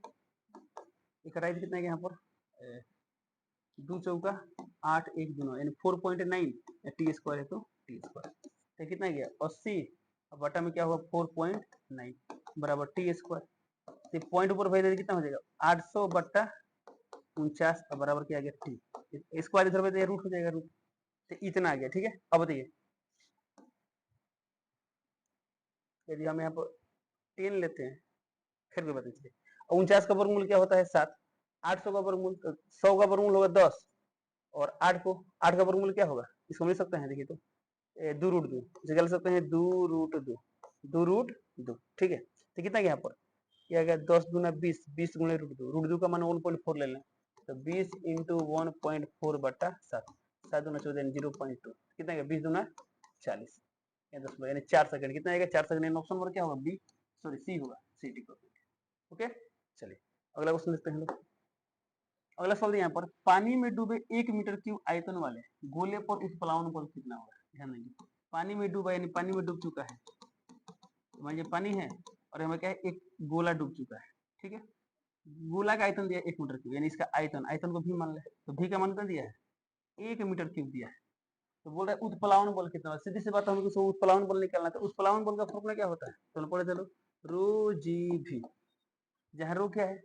एक राइट कितना है यहाँ पर 2 चौका 8 1 2 यानी 4.9 टी स्क्वायर है तो टी स्क्वायर, तो कितना गया 80 बटा में क्या होगा 4.9 बराबर टी स्क्वायर, तो पॉइंट ऊपर भेज कितना हो जाएगा 800 बटा 49 बराबर क्या आ गया टी स्क्वायर, इधर भेज रूट हो जाएगा रूट, तो इतना आ गया, ठीक है। अब बताइए यदि हम यहाँ पर 10 लेते हैं फिर भी बताइए 49 का वर्गमूल क्या होता है 7, 800 का वर्गमूल 100 का वर्गमूल होगा 10 और 8 का वर्गमूल क्या होगा इसको मिल सकते हैं, देखिए तो 2 रूट 2 इसे क्या लिख सकते हैं 2 रूट 2, 2 रूट 2, ठीक है। तो कितना यहाँ पर क्या गया 10 दूना 20, 20 गुणे रूट 2 का मान 1.4 ले लें, तो 20 इंटू 1.4 बटा 7, 7 दूना 14 0.2, कितना गया 20 दूना 40 यानी 4 सेकंड, कितना आएगा 4 सेकंड, ऑप्शन नंबर क्या होगा बी सॉरी सी होगा, सी टी को। ओके चलिए अगला क्वेश्चन देखते हैं हम लोग। अगला सवाल यहाँ पर पानी में डूबे 1 मीटर क्यूब आयतन वाले गोले पर इस प्लावन बल कितना होगा, ध्यान दीजिए पानी में डूबा यानी पानी में डूब चुका है, मान लीजिए पानी है और हमें क्या है एक गोला डूब चुका है, ठीक है। गोला का आयतन दिया 1 मीटर क्यूब यानी इसका आयतन, आयतन को भी मान ले, तो भी का मान कितना दिया है 1 मीटर क्यूब दिया है, तो बोल रहा है उत्प्लावन बल कितना, सीधी सी बात हमको उत्प्लावन बल निकालना है, तो उत्प्लावन बल का फॉर्मूला क्या होता है तो पढ़े चलो रो जी भी, जहाँ रो क्या है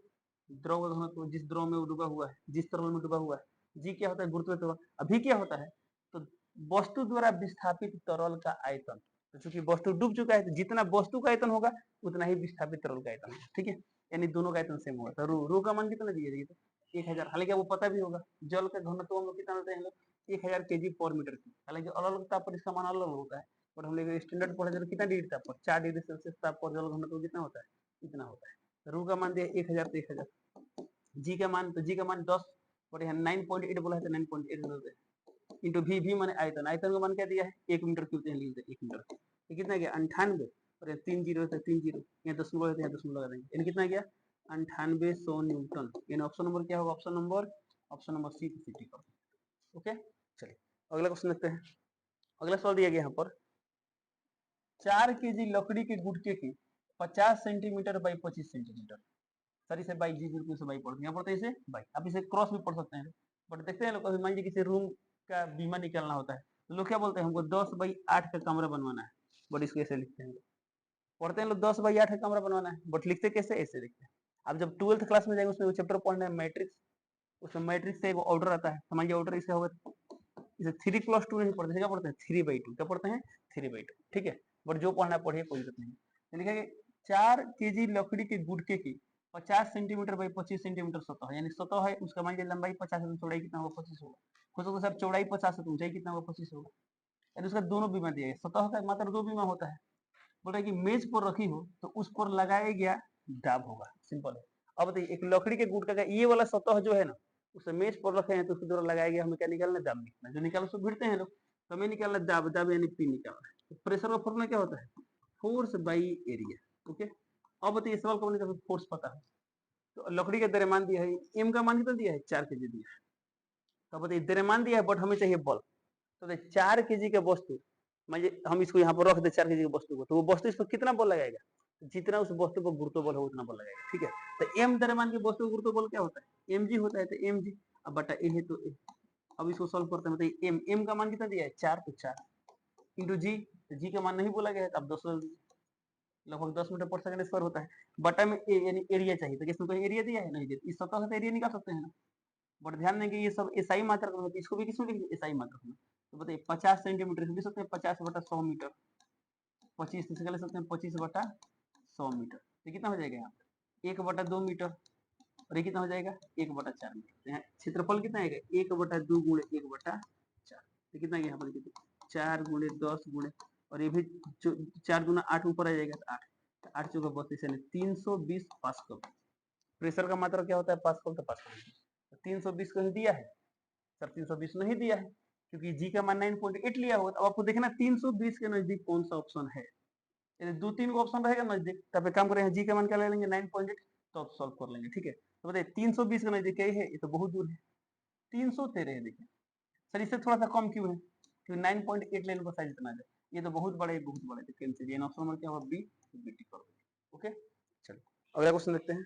द्रव घनत्व, जिस द्रव में वो डूबा हुआ है, जिस तरल में डूबा हुआ है, जी क्या होता है गुरुत्व त्वरण, अभी क्या होता है तो वस्तु द्वारा विस्थापित तरल का आयतन, तो चूंकि वस्तु डूब चुका है तो जितना वस्तु का आयतन होगा उतना ही विस्थापित तरल का आयतन होगा, ठीक है, यानी दोनों का आयतन सेम होगा, तो रो का मान कितना दिया तो 1000, हालांकि वो पता भी होगा जल का घनत्व हम लोग कितना होता है हम लोग 1000 kg पर मीटर क्यूब, हालांकि अलग अलग ताप पर इसका मान अलग होता है, और हम लोग स्टैंडर्ड पढ़े कितना डिग्री ताप पर 4 डिग्री सेल्सियस ताप पर जल घनत्व कितना होता है इतना होता है। रू का मान दिया 1000 तो 1000, जी का मान तो जी का मान 10 और यहाँ 9.8 बोला है तो 9.8 इंटू भी माने आयतन, आयतन का मान क्या दिया है 1 मीटर क्यूब, यहाँ लिख दे 1 मीटर, ये कितना गया 98 और 3 जीरो है 3 जीरो, यहाँ दशमलव है तो यहाँ दशमलव लगा देंगे, यानी कितना गया 9800 न्यूटन, यानी ऑप्शन नंबर क्या होगा option number C C T का। ओके चलिए अगला क्वेश्चन देखते हैं। अगला सवाल दिया गया यहाँ पर 4 kg लकड़ी के गुटके की 50 सेंटीमीटर बाई 25 सेंटीमीटर, सर इसे बाई जी बिल्कुल से बाई पढ़ते हैं, पढ़ते इसे बाई, आप इसे क्रॉस भी पढ़ सकते हैं, बट देखते हैं लोग कभी मान लीजिए किसी रूम का बीमा निकालना होता है तो लोग क्या बोलते हैं हमको 10/8 का कमरा बनवाना है, बट इसको ऐसे लिखते हैं, पढ़ते हैं लोग 10/8 का कमरा बनवाना है, बट लिखते कैसे ऐसे लिखते हैं। अब जब 12th क्लास में जाएंगे उसमें चैप्टर पढ़ना है मैट्रिक्स, उसमें मैट्रिक्स से एक ऑर्डर आता है, समझिए ऑर्डर इसे होगा इसे 3+2 नहीं पढ़ते, क्या पढ़ते हैं 3/2, क्या पढ़ते हैं 3/2, ठीक है। बट जो पढ़ना पढ़िए, कोई दिक्कत नहीं। तो लिखा 4 केजी लकड़ी के गुटके की 50 सेंटीमीटर बाई 25 सेंटीमीटर सतह, यानी सतह है उसका मान लीजिए लंबाई 50 है तो चौड़ाई कितना होगा 25 होगा। हो सकता है सर चौड़ाई 50 है तो ऊंचाई कितना होगा 25 होगा। यानी उसका दोनों बीमा दिया गया, सतह का मात्र 2 बीमा होता है। बोल रहा है कि मेज पर रखी हो तो उस पर लगाया गया दाब होगा, सिंपल है। अब बताइए एक लकड़ी के गुटका का ये वाला सतह जो है ना, उसे मेज पर रखे हैं तो उसके द्वारा लगाया गया, हमें क्या निकालना, दाब निकालना। जो निकाल उसको भिड़ते हैं लोग, तो हमें निकालना दाब, दाब यानी पी निकालना है। तो प्रेशर का फॉर्मूला क्या होता है, फोर्स बाई एरिया। ओके, अब बताइए सवाल कौन सा, फोर्स पता है तो लकड़ी का द्रव्यमान दिया है, एम का मान कितना दिया है 4 केजी दिया है। तो बताइए द्रव्यमान दिया है बट हमें चाहिए बल। तो 4 केजी का वस्तु, हम इसको यहाँ पर रख दे 4 केजी की वस्तु को, तो वो वस्तु इस पर कितना बल लगाएगा, जितना उस वस्तु पर गुरुत्व बल हो उतना बल लगाएगा। ठीक है, तो एम द्रव्यमान की वस्तु गुरुत्व बल क्या होता है, एम जी होता है। तो एम जी अब बटा ए है तो ए। अब इसको सॉल्व करते हैं, बताइए एम, एम का मान कितना दिया है 4, तो 4 इंटू जी, तो जी का मान नहीं बोला गया है तो अब 10 लगभग 10 मीटर पर सेकंड स्क्वायर होता है। बटा में ए यानी एरिया चाहिए, तो इसमें कोई एरिया दिया है नहीं दिया, इस सतह से एरिया निकाल सकते हैं ना। बट ध्यान देंगे ये सब एसआई मात्रक में, इसको भी किसमें लिखेंगे, एसआई मात्रक में। तो बताइए 50 सेंटीमीटर लिख सकते हैं, 50 बटा 100 मीटर, 25 से ले सकते हैं 25 बटा 100 मीटर। तो कितना हो जाएगा यहाँ पर 1 बटा 2 मीटर, और ये कितना हो जाएगा 1 बटा 4 मीटर। तो यहाँ क्षेत्रफल कितना आएगा 1 बटा 2 गुणे 1 बटा 4। तो कितना यहाँ पर 4 गुणे 10 गुणे, और ये भी 4 गुना 8 ऊपर आ जाएगा तो 8, 8 चौका 32 यानी 320 पास्कल। प्रेशर का मात्रा क्या होता है पास्कल, तो पास्कल 320 कहीं दिया है सर, 320 नहीं दिया है क्योंकि जी का मान 9.8 लिया होगा। अब आपको देखना 320 के नजदीक कौन सा ऑप्शन है, यदि 2-3 को ऑप्शन रहेगा नजदीक तब एक काम करेंगे, जी का मान क्या ले लेंगे 9.8, तो आप सॉल्व कर लेंगे। ठीक है, तो बताइए 320 के नजदीक क्या है, ये तो बहुत दूर है 313 है। देखिए सर इससे थोड़ा सा कम क्यों है, क्योंकि 9.8 लेने का साइज इतना है, ये तो बहुत बड़ा है, बहुत बड़ा है, तो कैंसिल, ये ऑप्शन नंबर क्या होगा बी, बी टिक कर देंगे। ओके चलिए अगला क्वेश्चन देखते हैं।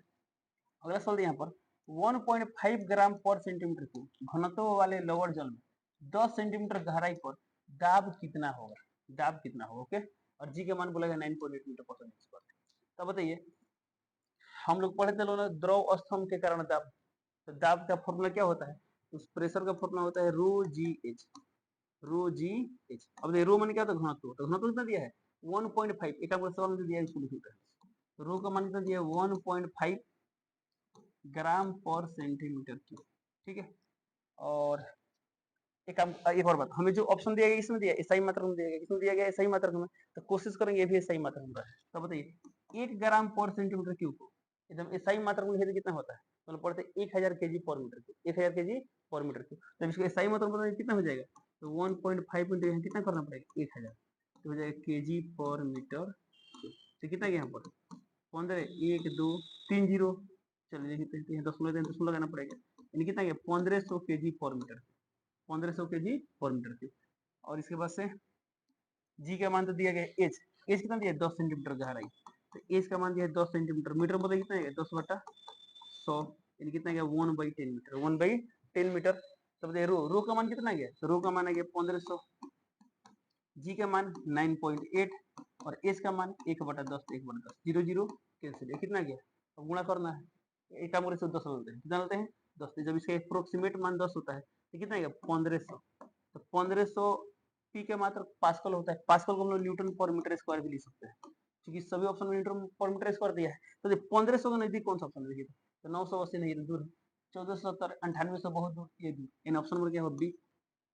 अगला सवाल यहाँ पर 1.5 ग्राम पर सेंटीमीटर क्यूब घनत्व वाले लोअर जल में 10 सेंटीमीटर गहराई पर दाब कितना होगा, दाब कितना होगा। ओके, और जी का मान बोला गया 9.8 मीटर पर सेकंड स्क्वायर। तो बताइए हम लोग पढ़े थे लोग द्रव स्तंभ के कारण दाब, तो दाब का फॉर्मूला क्या होता है, उस प्रेशर का फॉर्मूला होता है रो जी एच, रो जी एच। अब रो मान क्या होता है घनत्व, तो घनत्व कितना दिया है 1.5, एक आपको सवाल में दिया है इसको लिखा है, रो का मान कितना दिया है 1.5 ग्राम पर सेंटीमीटर क्यूब। ठीक है, और एक और बात, हमें जो ऑप्शन दिया गया इसमें दिया एसआई मात्रक में दिया गया, किसमें दिया गया एसआई मात्रक में, तो कोशिश करेंगे ये भी एसआई मात्रक में रहे। तो बताइए 1 ग्राम पर सेंटीमीटर क्यूब को एकदम एसआई मात्रक में लिखे तो कितना होता है, तो पढ़ते 1000 केजी पर मीटर क्यूब, 1000 केजी पर मीटर क्यूब। तो इसको एसआई मात्रक में कितना हो जाएगा, तो 1.5 इंटू यहाँ कितना करना पड़ेगा 1000, तो हो जाएगा केजी पर मीटर क्यूब। तो कितना यहाँ पर 15, 1 2 3 जीरो, चलिए देखते हैं 10 लगाना पड़ेगा, यानी कितना 1500 केजी पर मीटर, 1500 केजी पर मीटर क्यूब। और इसके बाद से जी का मान तो दिया गया एच, एच कितना दिया 10 सेंटीमीटर गहराई, तो एच का मान दिया 10 सेंटीमीटर, मीटर मतलब कितना है 10 बटा 100, यानी कितना गया 1/10 मीटर, 1/10 मीटर। तो बताइए रो, रो का मान कितना गया, तो रो का मान आ गया 1500, जी का मान 9.8 और एच का मान 1 बटा 10, 1 बटा 10, 0 0 कैंसिल, कितना गया, अब गुणा करना है, एक काम करे 10 लेते हैं, कितना लेते हैं 10, जब इसका अप्रोक्सीमेट मान 10 होता है तो कितना गया 1500, तो 1500 पी के मात्र पास्कल होता है, पास्कल को हम लोग न्यूटन पर मीटर स्क्वायर भी लिख सकते हैं क्योंकि सभी ऑप्शन में न्यूटन पर मीटर स्क्वायर दिया है। तो 1500 के नजदीक कौन सा ऑप्शन देखिए, तो 980 नहीं दूर, 1470, 9800 बहुत दूर, ये दूर, इन ऑप्शन नंबर क्या होगा बी।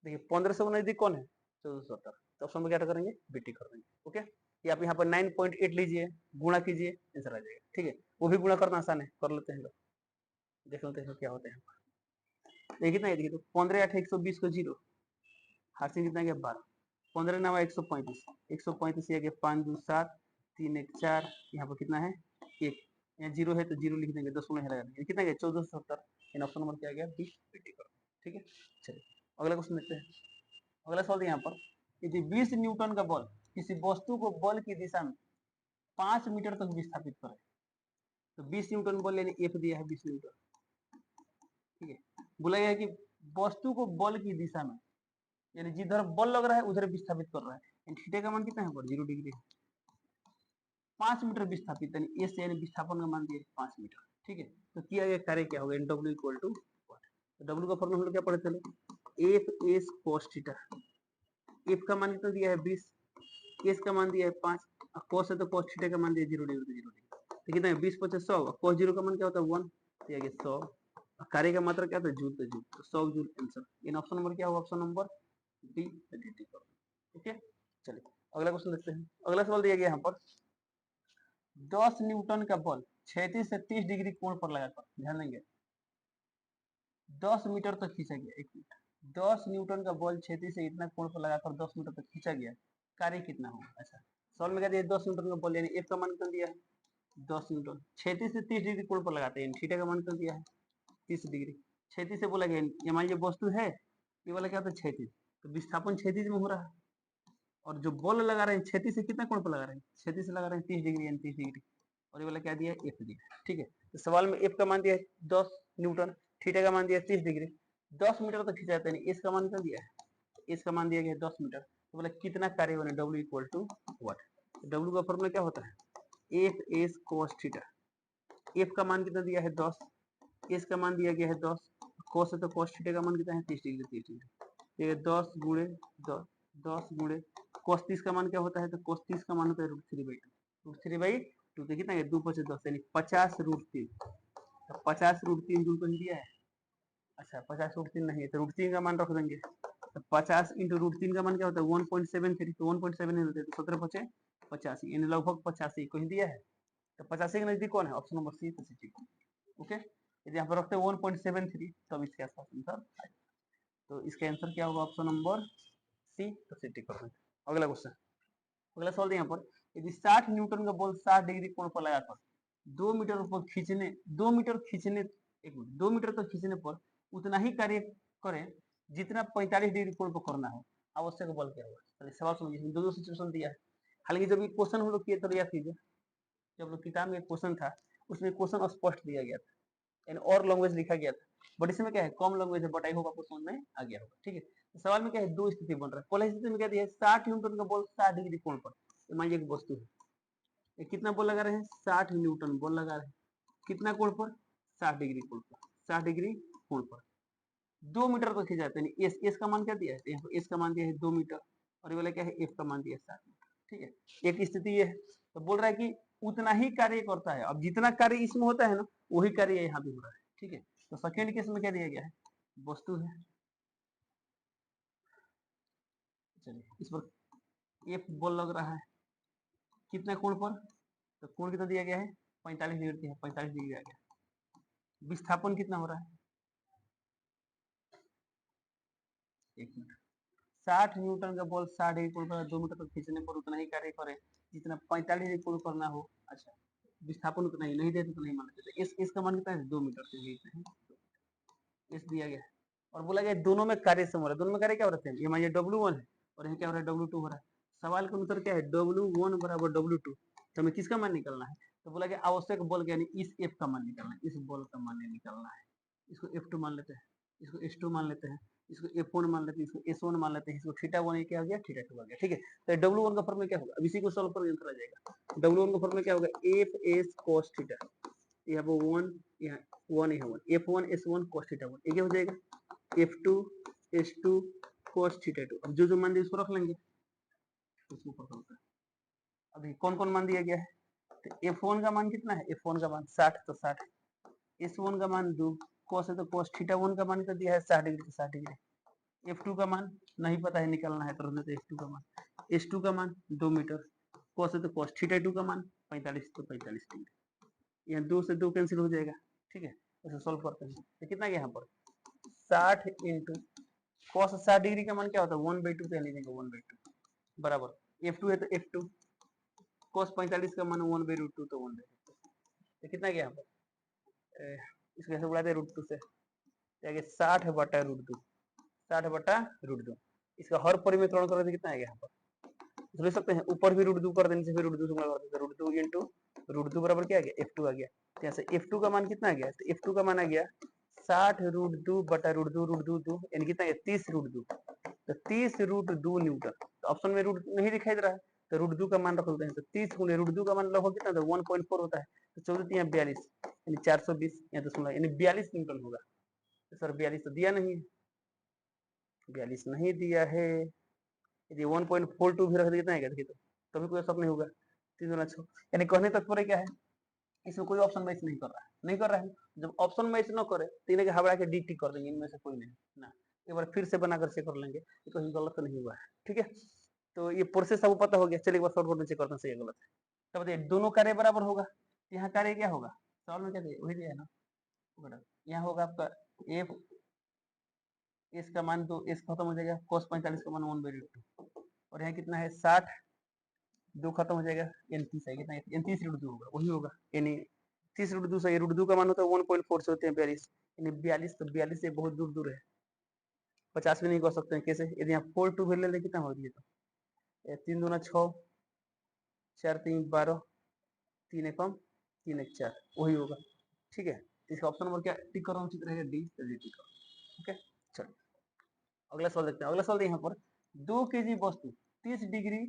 देखिए 1500 के नजदीक कौन है 1470, तो ऑप्शन में क्या करेंगे बीटी कर देंगे। ओके, ये आप यहाँ पर 9.8 लीजिए, गुणा कीजिए, आंसर आ जाएगा। ठीक है, वो भी गुणा करना आसान है, कर लेते हैं लोग, देख लेते हैं क्या होते हैं। देखिए कितना है, देखिए तो 15 8 120 को जीरो, हाथ से कितना गया 12, 15 9 135, 135 ये गया 5 2 7 3 1 4, यहाँ पर कितना है 1, यहाँ जीरो है तो जीरो लिख देंगे, 10 लगा देंगे, कितना गया 1470, इन ऑप्शन नंबर क्या गया बी, बीटी कर। ठीक है, चलिए अगला क्वेश्चन देखते हैं। अगला सवाल यहाँ पर यदि 20 न्यूटन का बल किसी वस्तु को बल की दिशा में 5 मीटर तक विस्थापित करे, तो 20 न्यूटन बल यानी एफ दिया है 20 न्यूटन। ठीक है, बोला गया है कि वस्तु को बल की दिशा में यानी जिधर बल लग रहा है उधर विस्थापित कर रहा है, थीटा का मान कितना है 0 डिग्री, 5 मीटर विस्थापित यानी एस यानी विस्थापन का मान दिया 5 मीटर। ठीक है, तो किया गया कार्य क्या होगा, डब्ल्यू इक्वल टू डब्ल्यू का फॉर्मूला हम लोग क्या पढ़े चलो, F S cos theta, F का मान कितना दिया है 20, केस का मान दिया है 5, कोस है तो कोस थीटा का मान दिया 0 डिग्री 0 डिग्री, तो कितना है 20 50 100, कोस 0 का मान क्या होता है 1, तो ये 100, कार्य का मात्रा क्या होता है जूल, तो 100 जूल आंसर। इन ऑप्शन नंबर क्या होगा, ऑप्शन नंबर डी dt। ठीक है, चलिए अगला क्वेश्चन देखते हैं। अगला सवाल दिया गया यहाँ पर 10 न्यूटन का बल क्षैतिज से 30 डिग्री कोण पर लगाकर, ध्यान देंगे 10 मीटर तक खींचा गया, 1 मिनट, 10 न्यूटन का बल क्षैतिज से इतना कोण पर लगाकर 10 मीटर तक खींचा गया, कार्य कितना होगा। अच्छा सवाल में क्या दिया 10 न्यूटन का बल, यानी एफ का मान कितना दिया है 10 न्यूटन, क्षैतिज से 30 डिग्री कोण पर लगाते हैं, थीटा का मान कितना दिया है 30 डिग्री, क्षैतिज से बोला गया, ये मान लीजिए वस्तु है, ये वाला क्या होता है क्षैतिज, तो विस्थापन क्षैतिज में हो रहा है, और जो बल लगा रहे हैं क्षैतिज से कितना कोण पर लगा रहे हैं, क्षैतिज से लगा रहे हैं 30 डिग्री, यानी 30 डिग्री, और ये वाला क्या दिया है एफ दिया। ठीक है, तो सवाल में एफ का मान दिया है 10 न्यूटन, थीटा का मान दिया है 30 डिग्री, 10 मीटर तक खिंचाते हैं, इस का मान कितना दिया है, इस का मान दिया गया है 10 मीटर, तो बोला कितना कार्य बने, W equal to what, W का फॉर्मूला क्या होता है F S cos theta, F का मान कितना दिया है 10, एस का मान दिया गया है 10, कोस है तो कोस थीटा का मान कितना है 30 डिग्री 30 डिग्री, ये 10 गुणे 10, 10 गुणे कोस 30 का मान क्या होता है, तो कोस 30 का मान होता है √3/2, √3/2 तो कितना है 2 5 10, यानी 50 √3, तो 50 √3 जूल को दिया है। अच्छा 50 √3 नहीं है तो √3 का मान रख देंगे, तो 50 इंटू √3 का मान क्या होता है 1.73, तो 1.7 नहीं होते तो 17 5 85, यानी लगभग 85 को ही दिया है, तो 85 के नजदीक कौन है, ऑप्शन नंबर सी, ओके। यदि यहाँ पर रखते हैं 1.73 तब इसके आसपास आंसर, तो इसका आंसर क्या होगा ऑप्शन नंबर सी, तो सी टिक कर। अगला क्वेश्चन, अगला सवाल यहाँ पर यदि 60 न्यूटन का बल 60 डिग्री कोण पर लगाकर 2 मीटर ऊपर खींचने 2 मीटर खींचने 2 मीटर तक खींचने पर उतना ही कार्य करें जितना 45 डिग्री कोण पर करना हो, आवश्यक बल क्या होगा। चलिए सवाल समझिए, दो सिचुएशन दिया है, हालांकि जब ये क्वेश्चन हम लोग किए तो याद कीजिए, जब लोग किताब में क्वेश्चन था उसमें क्वेश्चन स्पष्ट दिया गया था, यानी और लैंग्वेज लिखा गया था, बट इसमें क्या है कम लैंग्वेज है, बट आई होप आपको समझ में आ गया होगा। ठीक है, तो सवाल में क्या है दो स्थिति बन रहा है, पहले स्थिति में क्या दिया है 60 न्यूटन का बल 60 डिग्री कोण पर, मान लीजिए एक वस्तु है, ये कितना बल लगा रहे हैं 60 न्यूटन बल लगा रहे हैं, कितना कोण पर 60 डिग्री कोण पर, 60 डिग्री कोण पर 2 मीटर तक खिंचाते हैं, एस एस का मान क्या दिया है, यहाँ पर एस का मान दिया है 2 मीटर, और ये वाला क्या है एफ का मान दिया है 60 मीटर। ठीक है, एक स्थिति ये है, तो बोल रहा है कि उतना ही कार्य करता है, अब जितना कार्य इसमें होता है ना वही कार्य यहाँ भी हो रहा है। ठीक है, तो सेकेंड केस में क्या दिया गया है, वस्तु है, चलिए इस पर एफ बल लग रहा है कितना कोण पर, तो कोण कितना दिया गया है 45 डिग्री है, 45 डिग्री आ गया, विस्थापन कितना हो रहा है, एक मिनट, 60 न्यूटन का बल 60 डिग्री कोण पर 2 मीटर तक खींचने पर उतना ही कार्य करे जितना 45 डिग्री कोण करना हो। अच्छा विस्थापन उतना ही नहीं देते तो नहीं मान लेते, इसका मान कितना है 2 मीटर से ही इस दिया गया, और बोला गया दोनों में कार्य सम हो रहा है, दोनों में कार्य क्या हो रहा है, ये मानिए W1 है और यहाँ क्या हो रहा है W2 हो रहा है, सवाल का उत्तर क्या है W1 बराबर W2, तो हमें किसका मान निकालना है, तो बोला गया आवश्यक बल यानी इस F का मान निकालना है, इस बल का मान निकालना है, इसको F2 मान लेते हैं, इसको S2 मान लेते हैं, इसको F1 मान लेते हैं, इसको S1 मान लेते हैं, इसको θ1 क्या हो गया θ2 आ गया। ठीक है, तो W1 का फॉर्मूला क्या होगा, अब इसी को सॉल्व करोगे आंसर आ जाएगा, W1 का फॉर्मूला क्या होगा FS cos θ, यहाँ पर 1 यहाँ 1 यहाँ 1 F1 S1 cos θ1, ये क्या हो जाएगा F2 S2 cos θ2, अब जो मान दिया उसको रख लेंगे, इसको ऊपर करते हैं। अभी कौन कौन मान दिया गया है, तो F1 का मान कितना है, F1 का मान 60 तो 60, S1 का मान 2, cos है तो cos θ1 का मान कर दिया है 60 डिग्री तो 60 डिग्री, F2 का मान नहीं पता है निकालना है तो रहने F2 का मान, S2 का मान 2 मीटर, cos है तो cos θ2 का मान 45 तो 45 डिग्री, यहाँ 2 से 2 कैंसिल हो जाएगा। ठीक है, इसे सॉल्व करते हैं, तो कितना गया यहाँ पर 60 इंटू cos 60 डिग्री का मान क्या होता है 1/2 कह लीजिएगा 1/2 बराबर F2 है तो F2, cos 45 का मान 1/√2 तो 1/2, तो कितना गया यहाँ पर इसको कैसे बुलाते हैं √2 से, क्या गया 60 बटा √2, 60 बटा √2, इसका हर परिमेय कर कितना आएगा यहाँ पर लिख सकते हैं, ऊपर भी √2 कर देने से फिर √2 से गुणा कर देते हैं, √2 इंटू √2 बराबर क्या आ गया F2 आ गया, तो यहाँ से F2 का मान कितना आ गया, तो F2 का मान आ गया 60 √2 बटा √2 यानी कितना है 30 √2, तो 30 √2 न्यूटन, तो ऑप्शन में रूट नहीं दिखाई दे रहा है तो √2 का मान रख लेते हैं, तो 30 गुणे √2 का मान लगभग कितना था 1.4 होता है, तो 14 यहाँ 42 यानी 420 यहाँ दशमलव यानी 42 न्यूटन होगा, तो सर 42 तो दिया नहीं, 42 नहीं दिया है, यदि 1.42 भी रख देते हैं क्या, देखिए तो तभी कोई सब नहीं होगा। 3 दूना 6, यानी कहने तात्पर्य क्या है, इसमें कोई ऑप्शन मैच नहीं कर रहा है। जब ऑप्शन मैच न करे तो इन्हें हबड़ा के डी टिक कर देंगे, इनमें से कोई नहीं ना। एक बार फिर से बनाकर चेक कर लेंगे कि कहीं गलत तो नहीं हुआ है। ठीक है, तो ये प्रोसेस सबको पता हो गया। चलिए एक बार शॉर्टकट में चेक करते हैं सही है गलत है। तब बताइए दोनों कार्य बराबर होगा, यहाँ कार्य क्या होगा, सवाल में क्या दिया वही दिया है ना। यहाँ होगा आपका एफ एस का मान, तो एस खत्म हो जाएगा, cos 45 का मान 1/2, और यहाँ कितना है 60, 2 खत्म हो जाएगा, एन 30 है, कितना एन 30 √2 होगा, वही होगा, यानी 30 √2 से √2 का मान होता है 1.4 से होते हैं 42, यानी 42, तो 42 से बहुत दूर दूर है, 50 भी नहीं कर सकते हैं। कैसे, यदि यहाँ 4 2 वैल्यू ले कितना हो रही है, तो 3 दूना 6, 4 3 12, 3 1 कम, 3 1 4, वही होगा। ठीक है, इसका ऑप्शन नंबर क्या टिक कर रहा हूँ, रहेगा डी, जल्दी टिक करो। ओके, चलो अगला सवाल देखते हैं। अगला सवाल यहाँ पर 2 केजी वस्तु 30 डिग्री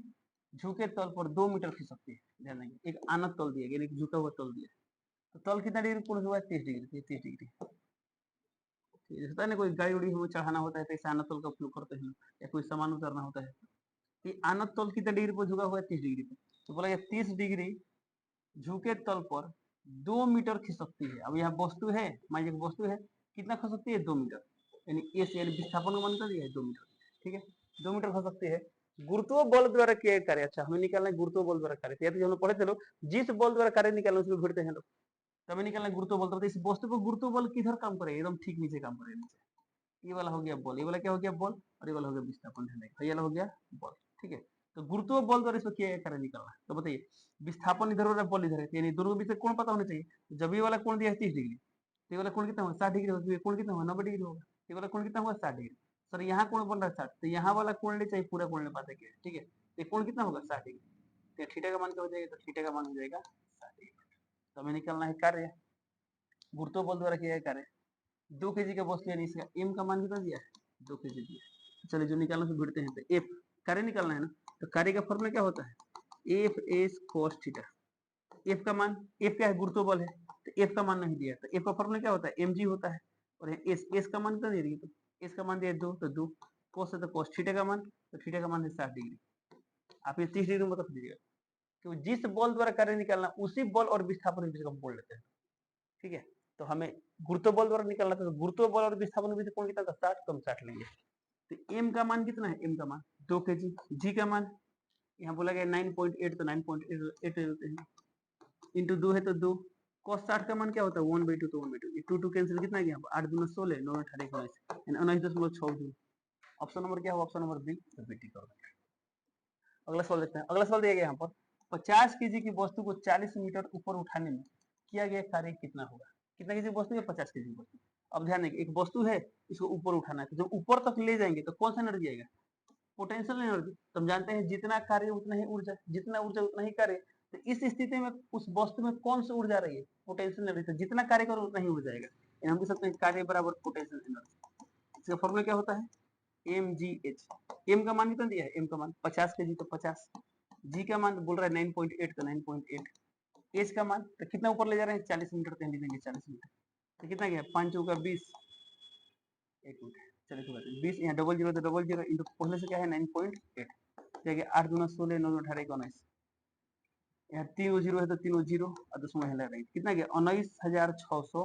झुके तल पर 2 मीटर खिसकती है। ध्यान देंगे, एक आनत तल दिया गया, एक झुका हुआ तल दिया, तो तल कितना डिग्री पूर्ण हुआ है, 30 डिग्री, 30 डिग्री। होता है ना, कोई गाड़ी उड़ी हुई चढ़ाना होता है तो ऐसा आनत तल का उपयोग करते हैं, या कोई सामान उतारना होता है, ये आनत तल कितना डिग्री पर झुका हुआ है, 30 डिग्री पर। तो बोला 30 डिग्री झुके तल पर 2 मीटर खिसकती है। अब यहाँ वस्तु है, मान लीजिए वस्तु है, कितना खिसकती है, 2 मीटर, यानी एस यानी विस्थापन का मान कर दिया है 2 मीटर। ठीक है, 2 मीटर खिसकती है, गुरुत्व बल द्वारा किया कार्य। अच्छा, हमें निकालना है गुरुत्व बल द्वारा कार्य, या तो हम लोग पढ़े थे लोग, जिस बल द्वारा कार्य निकालना उसको भिड़ते हैं लोग, तभी निकालना गुरुत्व बल। तो इस वस्तु पर गुरुत्व बल किधर काम करे, एकदम ठीक नीचे काम करे, नीचे। ये वाला हो गया बल, ये वाला क्या हो गया बल, और ये वाला हो गया विस्थापन, ये वाला हो गया बल। ठीक है, तो गुरुत्व बल द्वारा इसको किया कार्य निकालना है। तो बताइए विस्थापन इधर हो रहा है, बल इधर है, यानी दोनों के बीच कोण पता होना चाहिए। जब ये वाला कोण दिया है 30 डिग्री, तो ये वाला कोण कितना होगा, 60 डिग्री होगा, कोण कितना होगा, 90 डिग्री होगा। ये वाला कोण कितना होगा, 60 डिग्री। सर यहाँ कोण बन रहा है 60, तो यहाँ वाला कोण ले चाहिए, पूरा कोण ले पाते क्या। ठीक है, ये कोण कितना होगा, 60 डिग्री, तो थीटा का मान क्या हो जाएगा, तो थीटा का मान हो जाएगा 60 डिग्री। तो हमें निकालना है कार्य, गुरुत्व बल द्वारा किया है कार्य। 2 केजी का वस्तु यानी इसका एम का मान कितना दिया है, 2 केजी दिया है। चलिए जो निकालना से भिड़ते हैं, तो एफ कार्य निकालना है ना, तो कार्य का फॉर्मूला क्या होता है, F S cos theta. F का मान, एफ क्या है, गुरुत्व बल है, तो एफ का मान नहीं दिया, तो एफ का फॉर्मूला क्या होता है, एम जी होता है। और एस, एस का मान कितना दे रही है, तो एस का मान दिया 2, तो 2 कोस है, तो कोस थीटा का मान, तो थीटा का मान है 60 डिग्री। आप ये 30 डिग्री में बता दीजिएगा, तो जिस बल द्वारा कार्य निकालना उसी बल और विस्थापन के बीच का बोल लेते हैं। ठीक है, तो हमें गुरुत्व बल द्वारा निकालना था, तो गुरुत्व बल और विस्थापन के बीच कोण कितना था, 60, कम 60 लेंगे। तो एम का मान कितना है, एम का मान 2 केजी, जी का मान यहाँ बोला गया 9.8, तो 9.8 लेते हैं, इंटू 2 है तो 2, cos 60 का मान क्या होता है 1/2, तो 1/2, ये 2 2 कैंसिल, कितना गया 8 दूना 16, 9 18 19, यानी 19.6 जूल। ऑप्शन नंबर क्या होगा, ऑप्शन नंबर बी, रिपीट कर देंगे। अगला सवाल देखते हैं। अगला सवाल दिया गया यहाँ पर 50 केजी की वस्तु को 40 मीटर ऊपर उठाने में किया गया कार्य कितना होगा। कितना केजी वस्तु है, 50 केजी वस्तु। अब ध्यान देंगे, एक वस्तु है, इसको ऊपर उठाना है, तो जब ऊपर तक ले जाएंगे तो कौन सा एनर्जी आएगा, पोटेंशियल एनर्जी। तो हम जानते हैं जितना कार्य उतना ही ऊर्जा, जितना ऊर्जा उतना ही कार्य। तो इस स्थिति में उस वस्तु में कौन सी ऊर्जा रही है, पोटेंशियल एनर्जी। तो जितना कार्य करो उतना ही ऊर्जा आएगा, हम कह सकते हैं कार्य बराबर पोटेंशियल एनर्जी। इसका फॉर्मूला क्या होता है, एम जी एच। एम का मान कितना दिया है, एम का मान 50 के जी, तो 50, जी का मान बोल रहा है 9.8, तो 9.8, एच का मान तो कितना ऊपर ले जा रहे हैं, 40 मीटर, तो लिख देंगे 40 मीटर, तो कितना गया 5 चौका 20, एक मिनट, चलिए तो 20, यहाँ डबल जीरो, तो डबल जीरो इंटू पहले से क्या है 9.8, क्या 8 दूना 16, 9 18 19, यहाँ 3 जीरो है तो 3 जीरो और 10 में रहेंगे, कितना गया 19,600,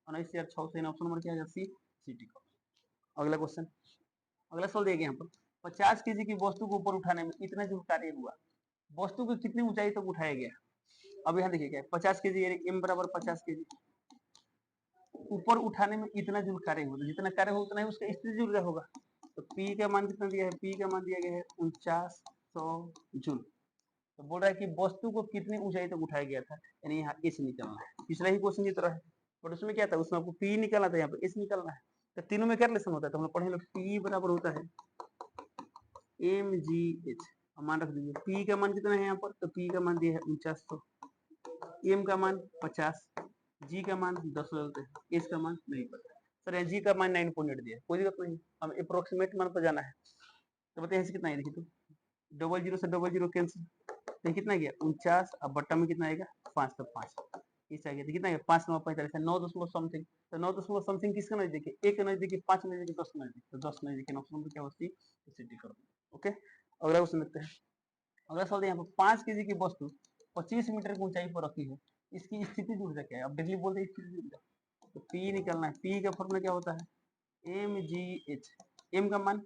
19,600, ऑप्शन नंबर क्या है सी, सी टी को। अगला क्वेश्चन, अगला सवाल दिया गया यहाँ पर 50 केजी की वस्तु को ऊपर उठाने में इतना जो कार्य हुआ, वस्तु को कितनी ऊंचाई तक उठाया गया। अब यहाँ देखिए क्या 50 केजी, एम बराबर 50 केजी, ऊपर उठाने में इतना जूल कार्य होगा, जितना कार्य होगा उतना ही उसका स्थितिज ऊर्जा होगा। तो P का मान कितना दिया है, P का मान दिया गया है 4900 जूल। तो बोल रहा है कि वस्तु को कितनी ऊंचाई तक उठाया गया था, यानी यहाँ एच निकालना है। पिछला ही क्वेश्चन की तरह है, बट उसमें क्या था, उसमें आपको P निकालना था, यहाँ पे एच निकालना है। तो तीनों में क्या रिलेशन होता है, तो हम लोग पढ़े लोग P बराबर होता है एम जी एच। मान रख दीजिए P का मान कितना है यहाँ पर, तो P का मान दिया है 4900, एम का मान 50, जी का मान 10 लेते हैं, एच का मान नहीं पता। सर यहाँ जी का मान 9.8 दिया है, कोई दिक्कत नहीं, हम अप्रोक्सीमेट मान पर जाना है। तो बताइए कितना है, देखिए तो डबल जीरो से डबल जीरो कैंसिल, तो कितना गया 49, अब बट्टा में कितना आएगा 5, तो 5 इस आ गया, तो कितना गया 5 9 45, 9 दशमलव समथिंग, तो 9 दशमलव समथिंग किसका नजदीक है, एक नजदीक, 5 नजदीक, 10 नजदीक, तो 10 नजदीक, ऑप्शन नंबर क्या होती है, सिटी कर दो। ओके, अगला क्वेश्चन देखते हैं। अगला सवाल यहाँ पर 5 kg की वस्तु 25 मीटर की ऊंचाई पर रखी है, इसकी स्थितिज ऊर्जा क्या है? अब डायरेक्टली बोलते हैं स्थितिज ऊर्जा, तो पी निकलना है। पी का फॉर्मूला क्या होता है? mgh। m का मान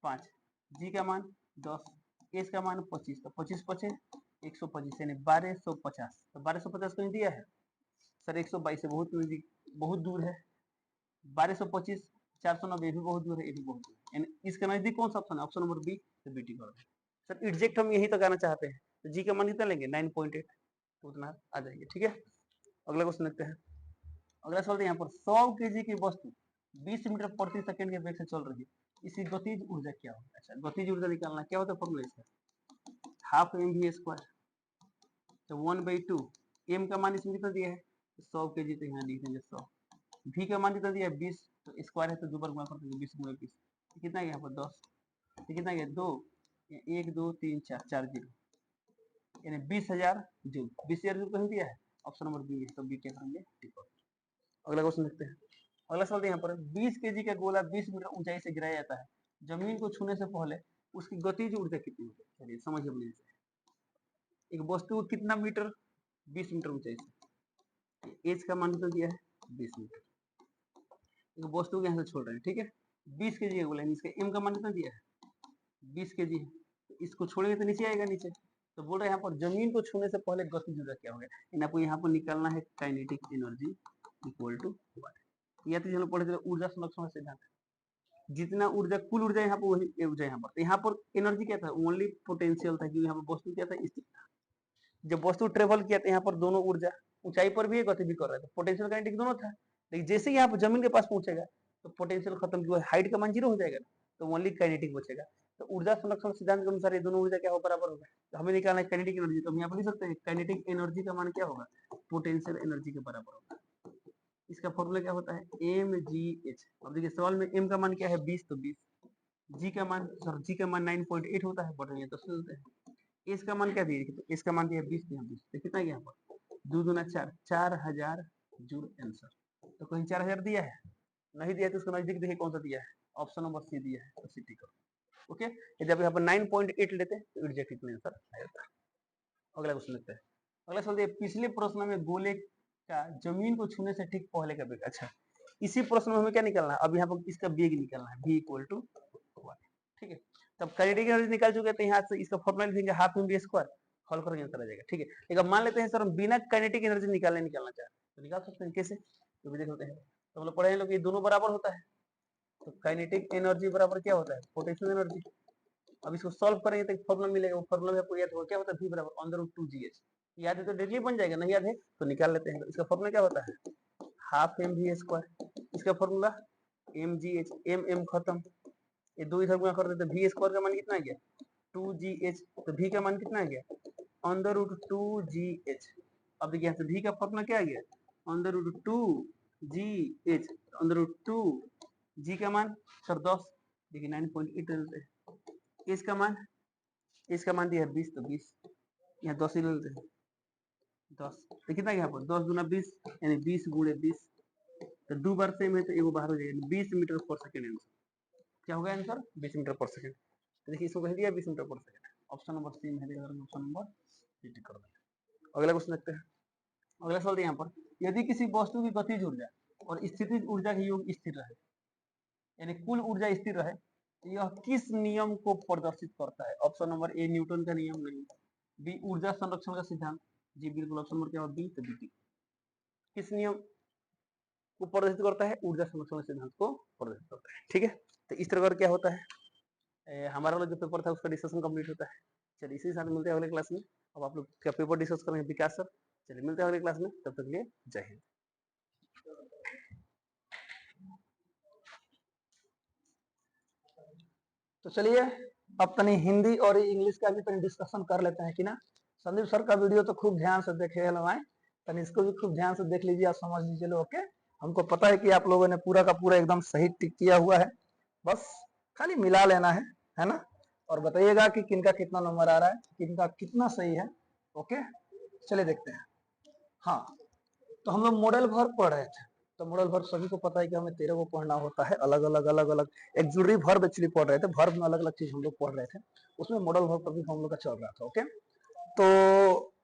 5, g का मान 10, h का मान 25, तो 25 25 125 यानी 1250। तो 1250 कहीं दिया है सर? 122 से बहुत नजदीक, बहुत दूर है। 1225 490 ये भी बहुत दूर है, ये भी बहुत दूर है, यानी इसका नजदीक कौन सा ऑप्शन है? ऑप्शन नंबर बी, तो बी टी कर सर। एग्जैक्ट हम यही तक आना चाहते हैं, तो जी का मान कितना लेंगे? 9.8, तो उतना आ जाएंगे। ठीक है, अगला क्वेश्चन देखते हैं। अगला सवाल यहाँ पर 100 kg की वस्तु 20 मीटर प्रति सेकंड के वेग से चल रही है, इसकी गतिज ऊर्जा क्या होगी? अच्छा, गतिज ऊर्जा निकालना क्या होता है? फॉर्मूला इसका हाफ एम वी स्क्वायर, तो 1/2। एम का मान इसमें कितना दिया है? 100 kg, तो यहाँ लिख देंगे 100। भी का मान कितना दिया है? 20, तो स्क्वायर है तो दो बार गुणा कर देंगे, 20 गुणा 20 कितना गया यहाँ पर? 10। तो कितना गया? 2, 1 2 3 4 4 जीरो, यानी 20,000 जूल। 20,000 जूल कहीं दिया है? ऑप्शन नंबर बी है, तो बी क्या करेंगे? टिक। अगला क्वेश्चन देखते हैं। अगला सवाल यहाँ पर 20 kg का गोला 20 मीटर ऊंचाई से गिराया जाता है, जमीन को छूने से पहले उसकी गतिज ऊर्जा कितनी होगी? चलिए समझिए बोलिए। एक वस्तु को कितना मीटर? 20 मीटर ऊंचाई से, एच का मान कितना दिया है? 20 मीटर। एक वस्तु को यहाँ से छोड़ रहे हैं, ठीक है? 20 kg का गोला, इसका एम का मान कितना दिया है? 20 kg है, तो इसको छोड़ेंगे तो नीचे आएगा नीचे। तो बोल रहे हैं यहाँ पर जमीन को छूने से पहले गतिज ऊर्जा क्या होगा? इन आपको यहाँ पर निकालना है kinetic energy equal to what. या तो हम पढ़े थे ऊर्जा संरक्षण सिद्धांत, जितना ऊर्जा कुल ऊर्जा यहाँ पर वही ऊर्जा यहाँ पर। तो यहाँ पर एनर्जी क्या था? ओनली पोटेंशियल था, क्योंकि यहाँ पर वस्तु क्या था? स्थिर था। जब वस्तु ट्रेवल किया था यहाँ पर दोनों ऊर्जा ऊंचाई पर भी गति भी कर रहा था, पोटेंशियल काइनेटिक दोनों था। लेकिन जैसे ही यहाँ पर जमीन के पास पहुंचेगा तो पोटेंशियल खत्म, क्यों? हाइट का मान 0 हो जाएगा, तो ओनली काइनेटिक बचेगा। तो ऊर्जा संरक्षण सिद्धांत के अनुसार ये दोनों ऊर्जा क्या हो? बराबर होगा। तो हमें निकालना है काइनेटिक एनर्जी, तो हम यहाँ पर लिख सकते हैं काइनेटिक एनर्जी का मान क्या होगा? पोटेंशियल एनर्जी के बराबर होगा। इसका फॉर्मूला क्या होता है? M G H. अब देखिए सवाल में एम का मान क्या है? 20, तो 20। जी का मान, सर जी का मान 9.8 होता है, बटन ये तो सुनते हैं। इसका मान क्या दिया? तो इसका मान दिया 20, यहाँ 20, तो कितना यहाँ पर? 2 दूना 4, 4000 जूल आंसर। तो कहीं 4000 दिया है? नहीं दिया, तो उसका नजदीक देखिए कौन सा दिया है? ऑप्शन नंबर सी दिया है, तो सी टिक करो। ओके, यदि आप यहाँ पर 9.8 लेते हैं तो एग्जैक्ट इतना आंसर आ जाता है। अगला क्वेश्चन लेते हैं। अगला सवाल देखिए, पिछले प्रश्न में गोले का जमीन को छूने से ठीक पहले का वेग। अच्छा, इसी प्रश्न में हमें क्या निकालना है? अब यहाँ पर इसका वेग निकालना है, v इक्वल टू 1। ठीक है, तब काइनेटिक एनर्जी निकाल चुके, तो यहाँ से इसका फॉर्मूला लिखेंगे हाफ एम वी स्क्वायर, हल करेंगे आंसर आ जाएगा। ठीक है, एक अब मान लेते हैं सर हम बिना काइनेटिक एनर्जी निकालना चाहते हैं, तो निकाल सकते हैं। कैसे? तो भी देख लेते हैं। तो हम लोग पढ़े लोग ये दोनों बराबर होता है, तो काइनेटिक एनर्जी बराबर क्या होता है? Potential energy. अब इसको सॉल्व करेंगे तो फॉर्मूला मिलेगा, वो फॉर्मूला में आपको याद होगा क्या होता है? v बराबर अंडर रूट 2gh। याद है तो डेली बन जाएगा, नहीं याद है तो निकाल लेते हैं। तो इसका फॉर्मूला क्या होता है? Half M V square. इसका formula M G H, M M खत्म, ये दो इधर गुणा कर देते, वी स्क्वायर का मान कितना आ गया? 2gh। तो v का मान कितना आ गया? Under root 2gh। अब देखिए यहाँ से v का फॉर्मूला क्या आ गया? Under root 2gh, under root 2 g का मान सर 10, देखिए 9.8 इसका मान दिया है 20, तो 20 यहाँ 10 ही ले लेते हैं। 10 तो कितना यहाँ पर? 10 दूना 20, यानी 20 गुणे 20, तो दो बार सेम है तो एगो बाहर हो जाएगा। 20 मीटर पर सेकेंड आंसर क्या होगा? आंसर 20 मीटर पर सेकेंड। तो देखिए इसको कह दिया 20 मीटर पर सेकेंड, ऑप्शन नंबर सी में है, ऑप्शन नंबर सी टिक कर देंगे। अगला क्वेश्चन देखते हैं। अगला सवाल यहाँ पर, यदि किसी वस्तु की गतिज ऊर्जा और स्थितिज ऊर्जा के योग स्थिर रहे, यानी कुल ऊर्जा स्थिर रहे, तो यह किस नियम को प्रदर्शित करता है? ऑप्शन नंबर ए न्यूटन का नियम, नहीं। बी ऊर्जा संरक्षण का सिद्धांत, जी बिल्कुल ऑप्शन नंबर क्या होगा? बी, तो बी। किस नियम को प्रदर्शित करता है? ऊर्जा संरक्षण के सिद्धांत को प्रदर्शित करता है। ठीक है, तो इस तरह क्या होता है, हमारा वाला जो पेपर था उसका डिस्कशन कंप्लीट होता है। चलिए इसी के साथ मिलते हैं अगले क्लास में। अब आप लोग क्या पेपर डिस्कस करेंगे? विकास सर। चलिए मिलते हैं अगले क्लास में, तब तक के लिए जय हिंद। तो चलिए अब तनी हिंदी और इंग्लिश का भी तनी डिस्कशन कर लेते हैं कि ना। संदीप सर का वीडियो तो खूब ध्यान से देखे हैं, तनी इसको भी खूब ध्यान से देख लीजिए और समझ लीजिए लोग। ओके, हमको पता है कि आप लोगों ने पूरा का पूरा एकदम सही टिक किया हुआ है, बस खाली मिला लेना है ना। और बताइएगा कि किनका कितना नंबर आ रहा है, किनका कितना सही है। ओके, चलिए देखते हैं। हाँ, तो हम लोग मॉडल वर्ब पढ़ रहे थे, तो मॉडल वर्ब सभी को पता है कि हमें 13 को पढ़ना होता है, अलग अलग एक्सिलरी वर्ब एक्चुअली पढ़ रहे थे, वर्ब में अलग अलग चीज हम लोग पढ़ रहे थे, उसमें मॉडल वर्ब पर भी हम लोग का चल रहा था। ओके, तो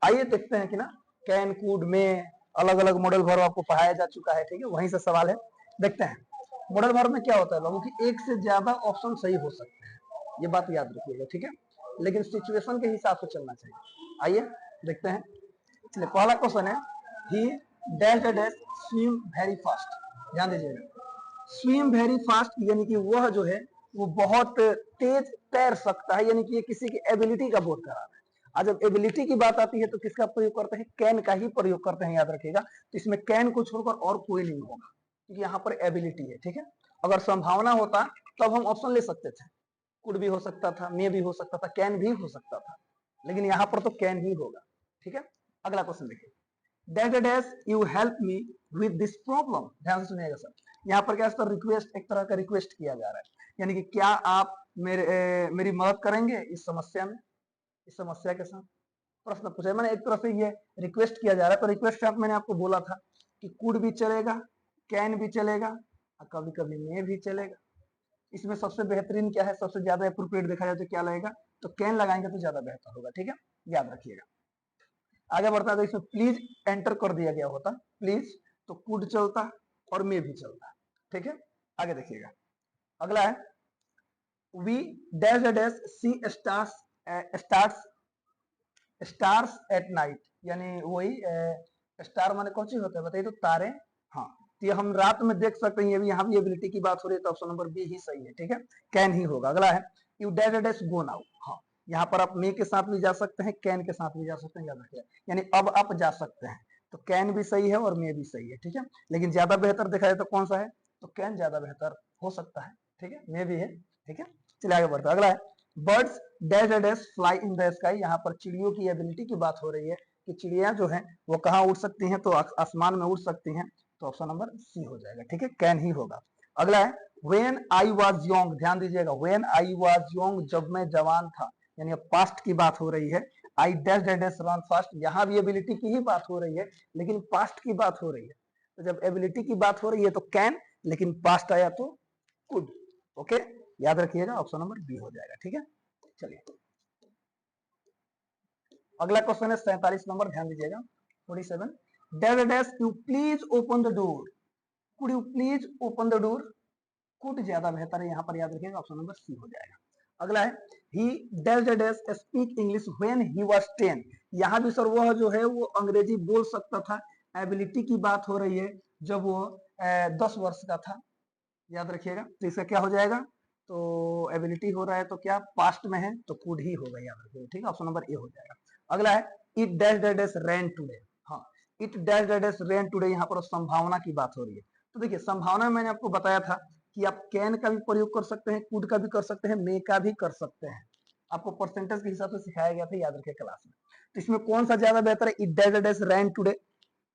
आइए देखते हैं कि ना कैन कूड में अलग अलग मॉडल वर्ब आपको पढ़ाया जा चुका है, ठीक है, वहीं से सवाल है, देखते हैं। मॉडल वर्ब में क्या होता है लोगों की, एक से ज्यादा ऑप्शन सही हो सकते हैं, ये बात याद रखिएगा, ठीक है, लेकिन सिचुएशन के हिसाब से चलना चाहिए। आइए देखते हैं, चलिए पहला क्वेश्चन है, ही dash dash swim very fast. ध्यान दीजिएगा, स्विम वेरी फास्ट यानी कि वह जो है वो बहुत तेज तैर सकता है, यानी कि ये किसी की एबिलिटी का बोध कर रहा है। आज जब एबिलिटी की बात आती है तो किसका प्रयोग करते हैं, कैन का ही प्रयोग करते हैं, याद रखिएगा। तो इसमें कैन को छोड़कर और कोई नहीं होगा, क्योंकि यहाँ पर एबिलिटी है, ठीक है। अगर संभावना होता तब हम ऑप्शन ले सकते थे, कुड भी हो सकता था, मे भी हो सकता था, कैन भी हो सकता था, लेकिन यहाँ पर तो कैन ही होगा, ठीक है। अगला क्वेश्चन देखिए, dash dash you help me with this problem. ध्यान से सुनिएगा सर, यहाँ पर क्या सर, रिक्वेस्ट, एक तरह का रिक्वेस्ट किया जा रहा है, यानी कि क्या आप मेरी मदद करेंगे इस समस्या में, इस समस्या के साथ प्रश्न पूछा, मैंने एक तरह से ये रिक्वेस्ट किया जा रहा है। तो रिक्वेस्ट मैंने आपको बोला था कि कुड भी चलेगा, कैन भी चलेगा, और कभी कभी मे भी चलेगा। इसमें सबसे बेहतरीन क्या है, सबसे ज्यादा अप्रोप्रिएट देखा जाए तो क्या लगेगा, तो कैन लगाएंगे तो ज्यादा बेहतर होगा, ठीक है, याद रखिएगा। आगे बढ़ता है तो इसमें प्लीज एंटर कर दिया गया होता, प्लीज तो कुड चलता और मे भी चलता, ठीक है। आगे देखिएगा, अगला है, we dash dash see stars stars stars at night, यानी वही स्टार माने कौन सी होता है बताइए, तो तारे। हाँ, तो ये हम रात में देख सकते हैं, ये भी यहाँ भी एबिलिटी की बात हो रही है, तो ऑप्शन नंबर बी ही सही है, ठीक है, कैन ही होगा। अगला है, you dash dash go now. हाँ, यहाँ पर आप मे के साथ भी जा सकते हैं, कैन के साथ भी जा सकते हैं, याद रखिए, यानी अब आप जा सकते हैं, तो कैन भी सही है और मे भी सही है, ठीक है, लेकिन ज्यादा बेहतर देखा जाए तो कौन सा है, तो कैन ज्यादा बेहतर हो सकता है, ठीक है, मे भी है, ठीक है। चलिए आगे बढ़ता है, अगला है, birds dash dash fly in the sky. यहाँ पर चिड़ियों की एबिलिटी की बात हो रही है कि चिड़िया जो है वो कहाँ उड़ सकती हैं, तो आसमान में उड़ सकती हैं, तो ऑप्शन नंबर सी हो जाएगा, ठीक है, कैन ही होगा। अगला है, व्हेन आई वाज यंग। ध्यान दीजिएगा, व्हेन आई वाज यंग, जब मैं जवान था, यानी अब पास्ट की बात हो रही है। I dash dash run fast, यहाँ भी एबिलिटी की ही बात हो रही है, लेकिन पास्ट की बात हो रही है, तो जब एबिलिटी की बात हो रही है तो कैन, लेकिन पास्ट आया तो कुड। ओके, याद रखिएगा, ऑप्शन नंबर बी हो जाएगा, ठीक है। चलिए अगला क्वेश्चन है 47 नंबर, ध्यान दीजिएगा, 47, dash dash you please open the door, could you please open the door, could ज्यादा बेहतर है, यहाँ पर याद रखिएगा, ऑप्शन नंबर सी हो जाएगा। अगला है, ही dash dash speak English when he was 10। यहाँ भी सर वह जो है वो अंग्रेजी बोल सकता था, एबिलिटी की बात हो रही है, जब वो 10 वर्ष का था, याद रखिएगा, तो इसका क्या हो जाएगा, तो एबिलिटी हो रहा है तो क्या पास्ट में है, तो कुड ही होगा, याद रखिएगा, ठीक है, ऑप्शन नंबर ए हो जाएगा। अगला है, it dash dash rain today. हाँ, it dash dash rain today, यहाँ पर संभावना की बात हो रही है। तो देखिए संभावना मैंने आपको बताया था कि आप कैन का भी प्रयोग कर सकते हैं, कुड का भी कर सकते हैं, मे का भी कर सकते हैं, आपको परसेंटेज के हिसाब से सिखाया गया था, याद रखिए क्लास में। तो इसमें कौन सा ज्यादा बेहतर है, it dash dash rain today,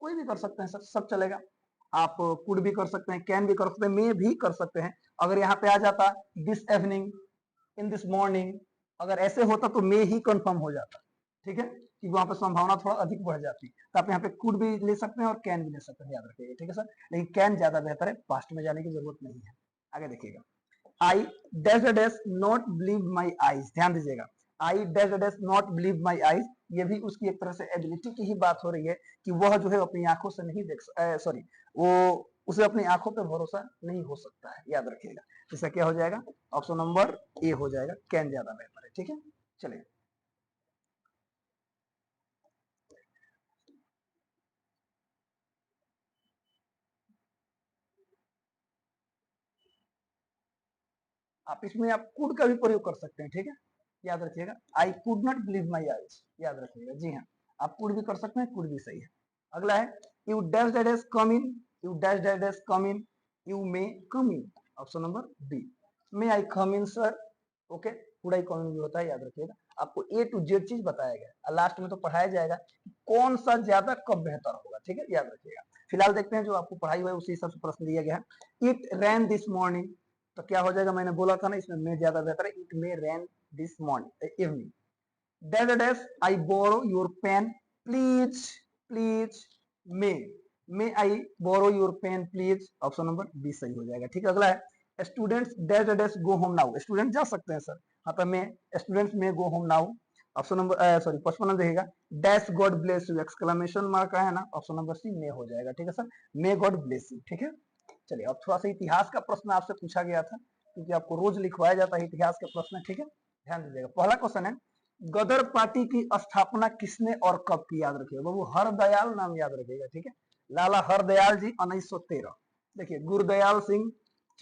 कोई भी कर सकते हैं सर, सब चलेगा, आप कुड भी कर सकते हैं, कैन भी कर सकते हैं, मे भी कर सकते हैं। अगर यहाँ पे आ जाता this evening, in this morning, अगर ऐसे होता तो मे ही कंफर्म हो जाता, ठीक है, कि वहां पर संभावना थोड़ा अधिक बढ़ जाती, तो आप यहाँ पे कुड भी ले सकते हैं और कैन भी ले सकते हैं, याद रखिएगा, ठीक है सर, लेकिन कैन ज्यादा बेहतर है, पास्ट में जाने की जरूरत नहीं है। आगे देखिएगा, I dash dash not believe my eyes. ध्यान दीजिएगा, I dash dash not believe my eyes, ये भी उसकी एक तरह से एबिलिटी की ही बात हो रही है कि वह जो है अपनी आंखों से नहीं देख, सॉरी, वो उसे अपनी आंखों पे भरोसा नहीं हो सकता है, याद रखिएगा। इसका क्या हो जाएगा, ऑप्शन नंबर ए हो जाएगा, कैन ज्यादा बेहतर है, ठीक है। चलिए आप इसमें आप कुड का भी प्रयोग कर सकते हैं, ठीक है, याद रखिएगा, I could not believe my eyes, याद रखिएगा, जी हाँ, आप कुड भी कर सकते हैं, कुड भी सही है। अगला है, you dash dash come in, you dash dash come in, you may come in, option number B, may I come in sir. Okay, पूरा ही कम इन भी होता है, याद रखिएगा, आपको ए टू जेड चीज बताया गया है, लास्ट में तो पढ़ाया जाएगा कौन सा ज्यादा कब बेहतर होगा, ठीक है, याद रखिएगा। फिलहाल देखते हैं जो आपको पढ़ाई हुआ है उसी हिसाब से प्रश्न दिया गया है, इट रैन दिस मॉर्निंग, तो क्या हो जाएगा, मैंने बोला था ना इसमें मे ज्यादा बेहतर है, it may rain this morning evening, dash dash I borrow your pen please, please may, may I borrow your pen please, option number B सही हो जाएगा। ठीक है, अगला है students dash dash go home now, student जा सकते हैं सर, हाँ तो मैं स्टूडेंट्स में go home now, option number sorry 55 रहेगा। Dash God bless you exclamation mark का है ना, ऑप्शन नंबर सी मे हो जाएगा। ठीक है sir, may God bless you. ठीक है, चलिए अब थोड़ा सा इतिहास का प्रश्न आपसे पूछा गया था, क्योंकि आपको रोज लिखवाया जाता है इतिहास के प्रश्न। ठीक है, ध्यान दीजिएगा। पहला क्वेश्चन है गदर पार्टी की स्थापना किसने और कब की, याद रखिएगा बाबू, हरदयाल नाम याद रखिएगा। ठीक है, लाला हरदयाल जी 1913। देखिए गुरुदयाल सिंह,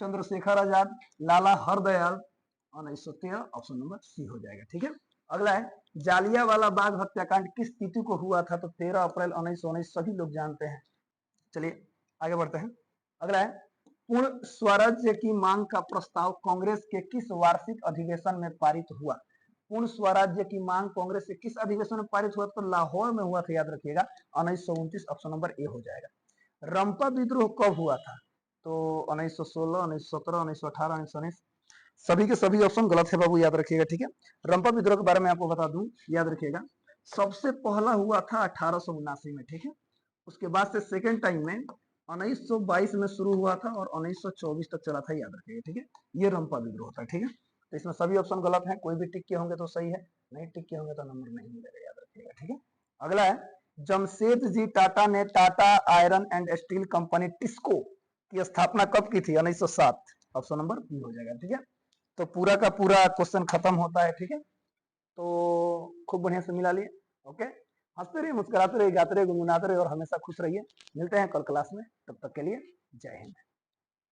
चंद्रशेखर आजाद, लाला हरदयाल 1913, ऑप्शन नंबर सी हो जाएगा। ठीक है, अगला है जालियावाला बाग हत्याकांड किस तिथि को हुआ था, तो 13 अप्रैल 1919, सभी लोग जानते हैं। चलिए आगे बढ़ते हैं। अगला है पूर्ण स्वराज्य की मांग का प्रस्ताव कांग्रेस के किस वार्षिक अधिवेशन में पारित हुआ। पूर्ण स्वराज्य की मांग कांग्रेस के किस अधिवेशन में पारित हुआ, तो लाहौर में हुआ था, याद रखिएगा 1929, ऑप्शन नंबर ए हो जाएगा। रंपा विद्रोह कब हुआ था, तो 1916, 1917, 1918, 1919, सभी के सभी ऑप्शन गलत है बाबू, याद रखिएगा। ठीक है, रंपा विद्रोह के बारे में आपको बता दूं, याद रखिएगा सबसे पहला हुआ था 1879 में। ठीक है, उसके बाद से सेकेंड टाइम में 1922 में शुरू हुआ था और 1924 तक चला था, याद रखिएगा। ठीक है, ये रंपा विद्रोह था। ठीक है, तो इसमें सभी ऑप्शन गलत हैं, कोई भी टिक के होंगे तो सही है, नहीं टिक के होंगे तो नंबर नहीं मिलेगा, याद रखिएगा। ठीक है, अगला है जमशेदजी टाटा ने Tata iron and steel company TISCO की स्थापना कब की थी, 1907, ऑप्शन नंबर बी हो जाएगा। ठीक है, तो पूरा का पूरा क्वेश्चन खत्म होता है। ठीक है, तो खूब बढ़िया से मिला लिए। ओके, हंसते रहिए, मुस्कुराते रहिए, गाते रहिए, गुनगुनाते रहिए और हमेशा खुश रहिए। मिलते हैं कल क्लास में, तब तक के लिए जय हिंद।